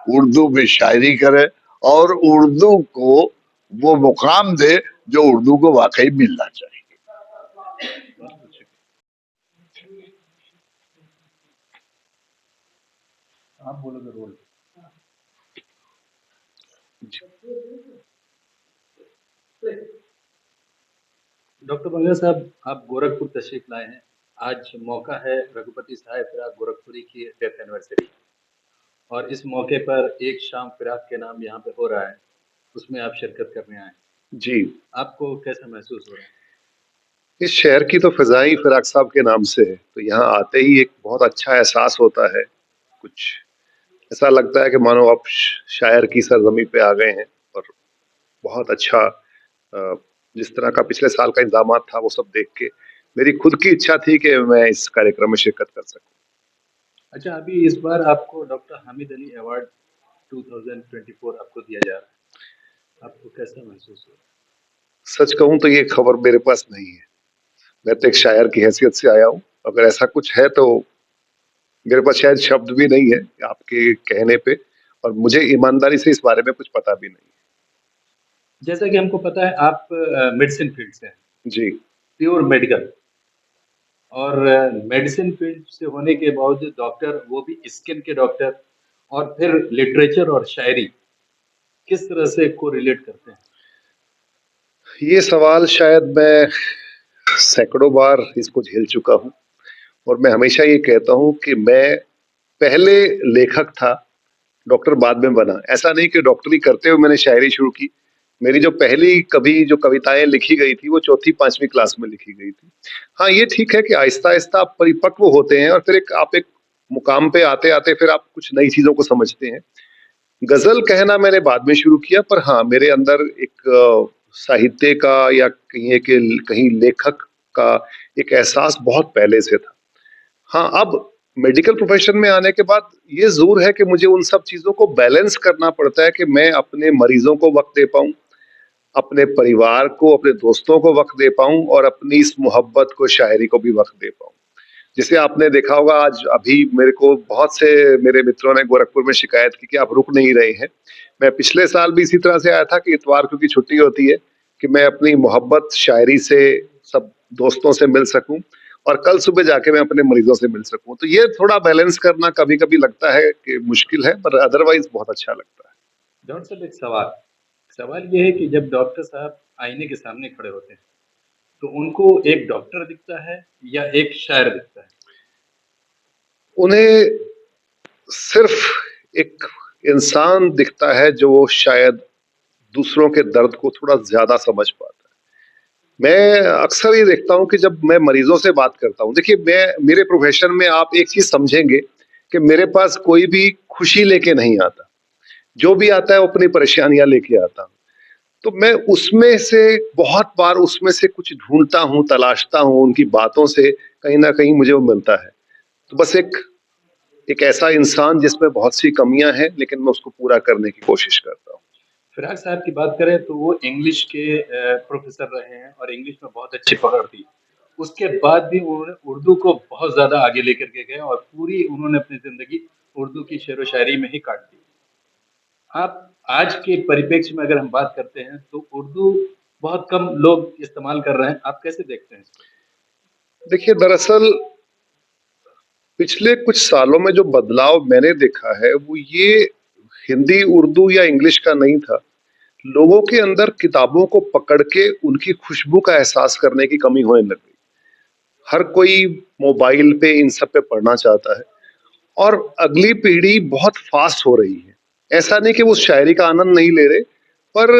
उर्दू में शायरी करें, और उर्दू को वो मुकाम दे जो उर्दू को वाकई मिलना चाहिए। आप बोलोगे रोल। डॉक्टर बंगला साहब, आप गोरखपुर तशरीफ लाए हैं। आज मौका है रघुपति साहब फिराक गोरखपुरी की डेथ एनिवर्सरी, और इस मौके पर एक शाम फिराक के नाम यहाँ पे हो रहा है, उसमें आप शिरकत करने आए। जी, आपको कैसा महसूस हो रहा है? इस शहर की तो फिजाई फिराक साहब के नाम से है, तो यहाँ आते ही एक बहुत अच्छा एहसास होता है। कुछ ऐसा लगता है कि मानो आप शायर की सरजमी पे आ गए हैं। और बहुत अच्छा जिस तरह का पिछले साल का इंतजाम था वो सब देख के मेरी खुद की इच्छा थी कि मैं इस कार्यक्रम में शिरकत कर सकूं। अच्छा, अभी इस बार आपको डॉक्टर हामिद अली अवार्ड 2024 आपको दिया जा रहा है, आपको कैसा महसूस हो रहा है? सच कहूं तो ये खबर मेरे पास नहीं है। मैं तो एक शायर की हैसियत से आया हूं। अगर ऐसा कुछ है तो मेरे पास शायद शब्द भी नहीं है आपके कहने पे, और मुझे ईमानदारी से इस बारे में कुछ पता भी नहीं। जैसा कि हमको पता है आप मेडिसिन फील्ड से हैं। जी, प्योर मेडिकल, और मेडिसिन फील्ड से होने के बावजूद डॉक्टर, वो भी स्किन के डॉक्टर, और फिर लिटरेचर और शायरी किस तरह से को रिलेट करते हैं? ये सवाल शायद मैं सैकड़ों बार इसको झेल चुका हूँ और मैं हमेशा ये कहता हूँ कि मैं पहले लेखक था, डॉक्टर बाद में बना। ऐसा नहीं कि डॉक्टरी करते हुए मैंने शायरी शुरू की। मेरी जो पहली कभी जो कविताएं लिखी गई थी वो चौथी पांचवी क्लास में लिखी गई थी। हाँ, ये ठीक है कि आहिस्ता आहिस्ता आप परिपक्व होते हैं और फिर आप एक मुकाम पे आते आते फिर आप कुछ नई चीजों को समझते हैं। गजल कहना मैंने बाद में शुरू किया, पर हाँ, मेरे अंदर एक साहित्य का या कहीं लेखक का एक एहसास बहुत पहले से था। हाँ, अब मेडिकल प्रोफेशन में आने के बाद ये जरूर है कि मुझे उन सब चीजों को बैलेंस करना पड़ता है कि मैं अपने मरीजों को वक्त दे पाऊं, अपने परिवार को, अपने दोस्तों को वक्त दे पाऊं और अपनी इस मोहब्बत को, शायरी को भी वक्त दे पाऊं। जिसे आपने देखा होगा, आज अभी मेरे को बहुत से मेरे मित्रों ने गोरखपुर में शिकायत की कि आप रुक नहीं रहे हैं। मैं पिछले साल भी इसी तरह से आया था कि इतवार क्योंकि छुट्टी होती है कि मैं अपनी मोहब्बत शायरी से सब दोस्तों से मिल सकूं और कल सुबह जाके मैं अपने मरीजों से मिल सकूं। तो ये थोड़ा बैलेंस करना कभी कभी लगता है कि मुश्किल है, पर अदरवाइज बहुत अच्छा लगता है। डॉक्टर साहब, एक सवाल ये है कि जब डॉक्टर साहब आईने के सामने खड़े होते हैं तो उनको एक डॉक्टर दिखता है या एक शायर दिखता है? उन्हें सिर्फ एक इंसान दिखता है जो शायद दूसरों के दर्द को थोड़ा ज्यादा समझ पाता है। मैं अक्सर ये देखता हूं कि जब मैं मरीजों से बात करता हूं, देखिए मैं मेरे प्रोफेशन में आप एक चीज समझेंगे कि मेरे पास कोई भी खुशी लेके नहीं आता। जो भी आता है वो अपनी परेशानियां लेके आता हूं। तो मैं उसमें से बहुत बार उसमें से कुछ ढूंढता हूं, तलाशता हूं, उनकी बातों से कहीं ना कहीं मुझे वो मिलता है। तो बस एक ऐसा इंसान जिसमें बहुत सी कमियां हैं लेकिन मैं उसको पूरा करने की कोशिश करता हूँ। फिराक साहब की बात करें तो वो इंग्लिश के प्रोफेसर रहे हैं और इंग्लिश में बहुत अच्छी पकड़ थी। उसके बाद भी उन्होंने उर्दू को बहुत ज़्यादा आगे लेकर के गए और पूरी उन्होंने अपनी ज़िंदगी उर्दू की शेर व शायरी में ही काट दी। आप आज के परिप्रेक्ष्य में अगर हम बात करते हैं तो उर्दू बहुत कम लोग इस्तेमाल कर रहे हैं। आप कैसे देखते हैं इसको? देखिए, दरअसल पिछले कुछ सालों में जो बदलाव मैंने देखा है वो ये हिंदी, उर्दू या इंग्लिश का नहीं था। लोगों के अंदर किताबों को पकड़ के उनकी खुशबू का एहसास करने की कमी होने लग गई। हर कोई मोबाइल पे इन सब पे पढ़ना चाहता है और अगली पीढ़ी बहुत फास्ट हो रही है। ऐसा नहीं कि वो शायरी का आनंद नहीं ले रहे, पर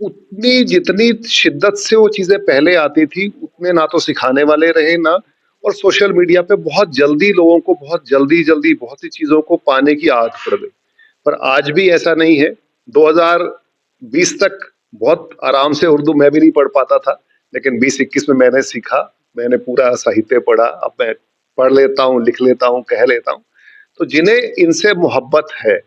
उतनी जितनी शिद्दत से वो चीजें पहले आती थी उतने ना तो सिखाने वाले रहे ना, और सोशल मीडिया पे बहुत जल्दी लोगों को बहुत जल्दी बहुत सी चीजों को पाने की आदत पड़ गई। पर आज भी ऐसा नहीं है। 2020 तक बहुत आराम से उर्दू मैं भी नहीं पढ़ पाता था, लेकिन 2021 में मैंने सीखा, मैंने पूरा साहित्य पढ़ा। अब मैं पढ़ लेता हूँ, लिख लेता हूँ, कह लेता हूँ। तो जिन्हें इनसे मोहब्बत है,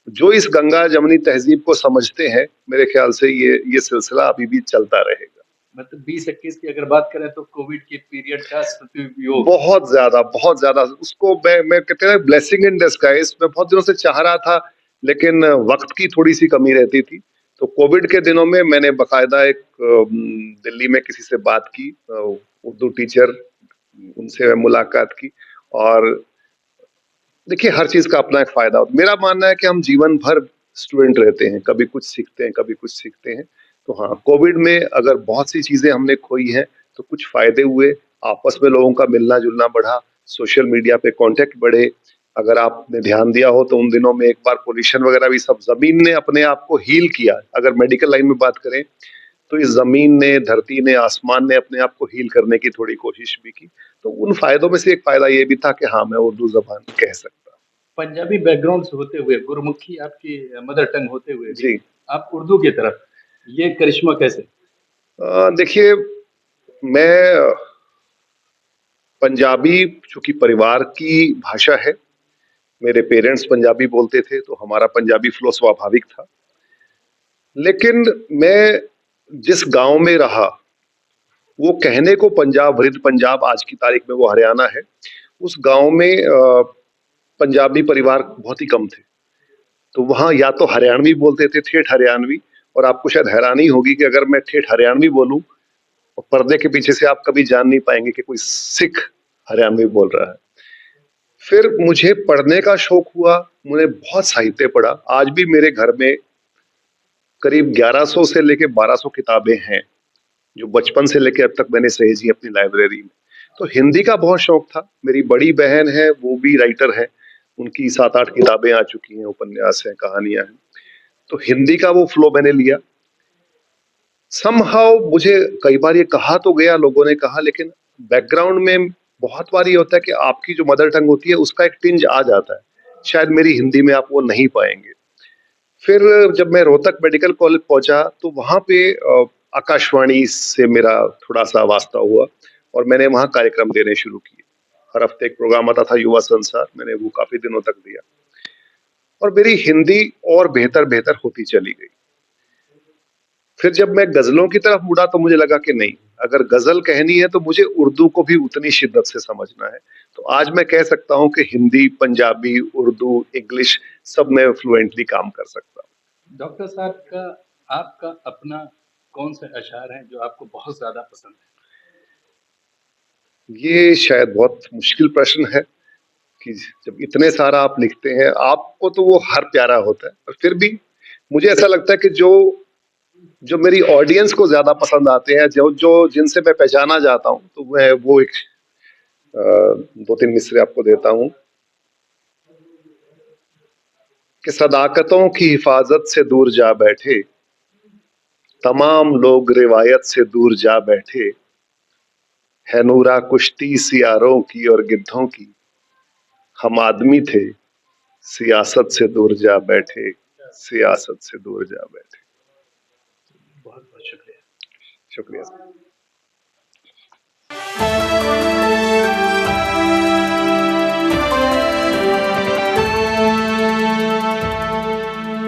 जो इस गंगा जमनी तहजीब को समझते हैं, मेरे ख्याल से ये सिलसिला अभी भी चलता रहेगा। मतलब 2021 की अगर बात करें तो कोविड के पीरियड का सदुपयोग बहुत ज्यादा उसको मैं कहते हैं ब्लेसिंग इन डिस्गाइज। मैं बहुत दिनों से चाह रहा था लेकिन वक्त की थोड़ी सी कमी रहती थी। तो कोविड के दिनों में मैंने बकायदा एक दिल्ली में किसी से बात की, उर्दू टीचर, उनसे मुलाकात की। और देखिए, हर चीज का अपना एक फायदा होता है। मेरा मानना है कि हम जीवन भर स्टूडेंट रहते हैं, कभी कुछ सीखते हैं, कभी कुछ सीखते हैं। तो हाँ, कोविड में अगर बहुत सी चीजें हमने खोई हैं तो कुछ फायदे हुए। आपस में लोगों का मिलना जुलना बढ़ा, सोशल मीडिया पे कांटेक्ट बढ़े। अगर आपने ध्यान दिया हो तो उन दिनों में एक बार पोल्यूशन वगैरह भी सब, जमीन ने अपने आप को हील किया। अगर मेडिकल लाइन में बात करें तो इस जमीन ने, धरती ने, आसमान ने अपने आप को हील करने की थोड़ी कोशिश भी की। तो उन फायदों में से एक फायदा ये भी था कि हाँ, मैं उर्दू जबान कह सकता। पंजाबी बैकग्राउंड से होते हुए, गुरमुखी आपकी मदर टंग होते हुए जी, आप उर्दू की तरफ, ये करिश्मा कैसे? देखिए, मैं पंजाबी चूंकि परिवार की भाषा है, मेरे पेरेंट्स पंजाबी बोलते थे तो हमारा पंजाबी फ्लो स्वाभाविक था। लेकिन मैं जिस गांव में रहा, वो कहने को पंजाब, वृद्ध पंजाब, आज की तारीख में वो हरियाणा है। उस गांव में पंजाबी परिवार बहुत ही कम थे। तो वहां या तो हरियाणवी बोलते थे, ठेठ हरियाणवी। और आपको शायद हैरानी होगी कि अगर मैं ठेठ हरियाणवी बोलूं और पर्दे के पीछे से आप कभी जान नहीं पाएंगे कि कोई सिख हरियाणवी बोल रहा है। फिर मुझे पढ़ने का शौक हुआ, मैंने बहुत साहित्य पढ़ा। आज भी मेरे घर में करीब 1100 से लेके 1200 किताबें हैं जो बचपन से लेके अब तक मैंने सहेजी अपनी लाइब्रेरी में। तो हिंदी का बहुत शौक था। मेरी बड़ी बहन है, वो भी राइटर है, उनकी 7-8 किताबें आ चुकी हैं, उपन्यास हैं, कहानियां हैं। तो हिंदी का वो फ्लो मैंने लिया। समहाउ मुझे कई बार ये कहा तो गया, लोगों ने कहा, लेकिन बैकग्राउंड में बहुत बार ये होता है कि आपकी जो मदर टंग होती है उसका एक टिंज आ जाता है। शायद मेरी हिंदी में आप वो नहीं पाएंगे। फिर जब मैं रोहतक मेडिकल कॉलेज पहुंचा तो वहां पे आकाशवाणी से मेरा थोड़ा सा वास्ता हुआ और मैंने वहां कार्यक्रम देने शुरू किए। हर हफ्ते एक प्रोग्राम आता था, युवा संसार, मैंने वो काफी दिनों तक दिया और मेरी हिंदी और बेहतर बेहतर होती चली गई। फिर जब मैं गजलों की तरफ मुड़ा तो मुझे लगा कि नहीं, अगर गजल कहनी है तो मुझे उर्दू को भी उतनी शिद्दत से समझना है। तो आज मैं कह सकता हूं कि हिंदी, पंजाबी, उर्दू, इंग्लिश सब में फ्लुएंटली काम कर सकता हूं। डॉक्टर साहब का आपका अपना कौन से अशार हैं जो आपको बहुत ज्यादा पसंद है? ये शायद बहुत मुश्किल प्रश्न है कि जब इतने सारा आप लिखते हैं, आपको तो वो हर प्यारा होता है, पर फिर भी मुझे ऐसा लगता है कि जो जो मेरी ऑडियंस को ज्यादा पसंद आते हैं, जो जो जिनसे मैं पहचाना जाता हूं, तो मैं वो एक 2-3 मिसरे आपको देता हूं कि सदाकतों की हिफाजत से दूर जा बैठे, तमाम लोग रिवायत से दूर जा बैठे, है नूरा कुश्ती सियारों की और गिद्धों की, हम आदमी थे सियासत से दूर जा बैठे, सियासत से दूर जा बैठे। बहुत बहुत शुक्रिया। शुक्रिया।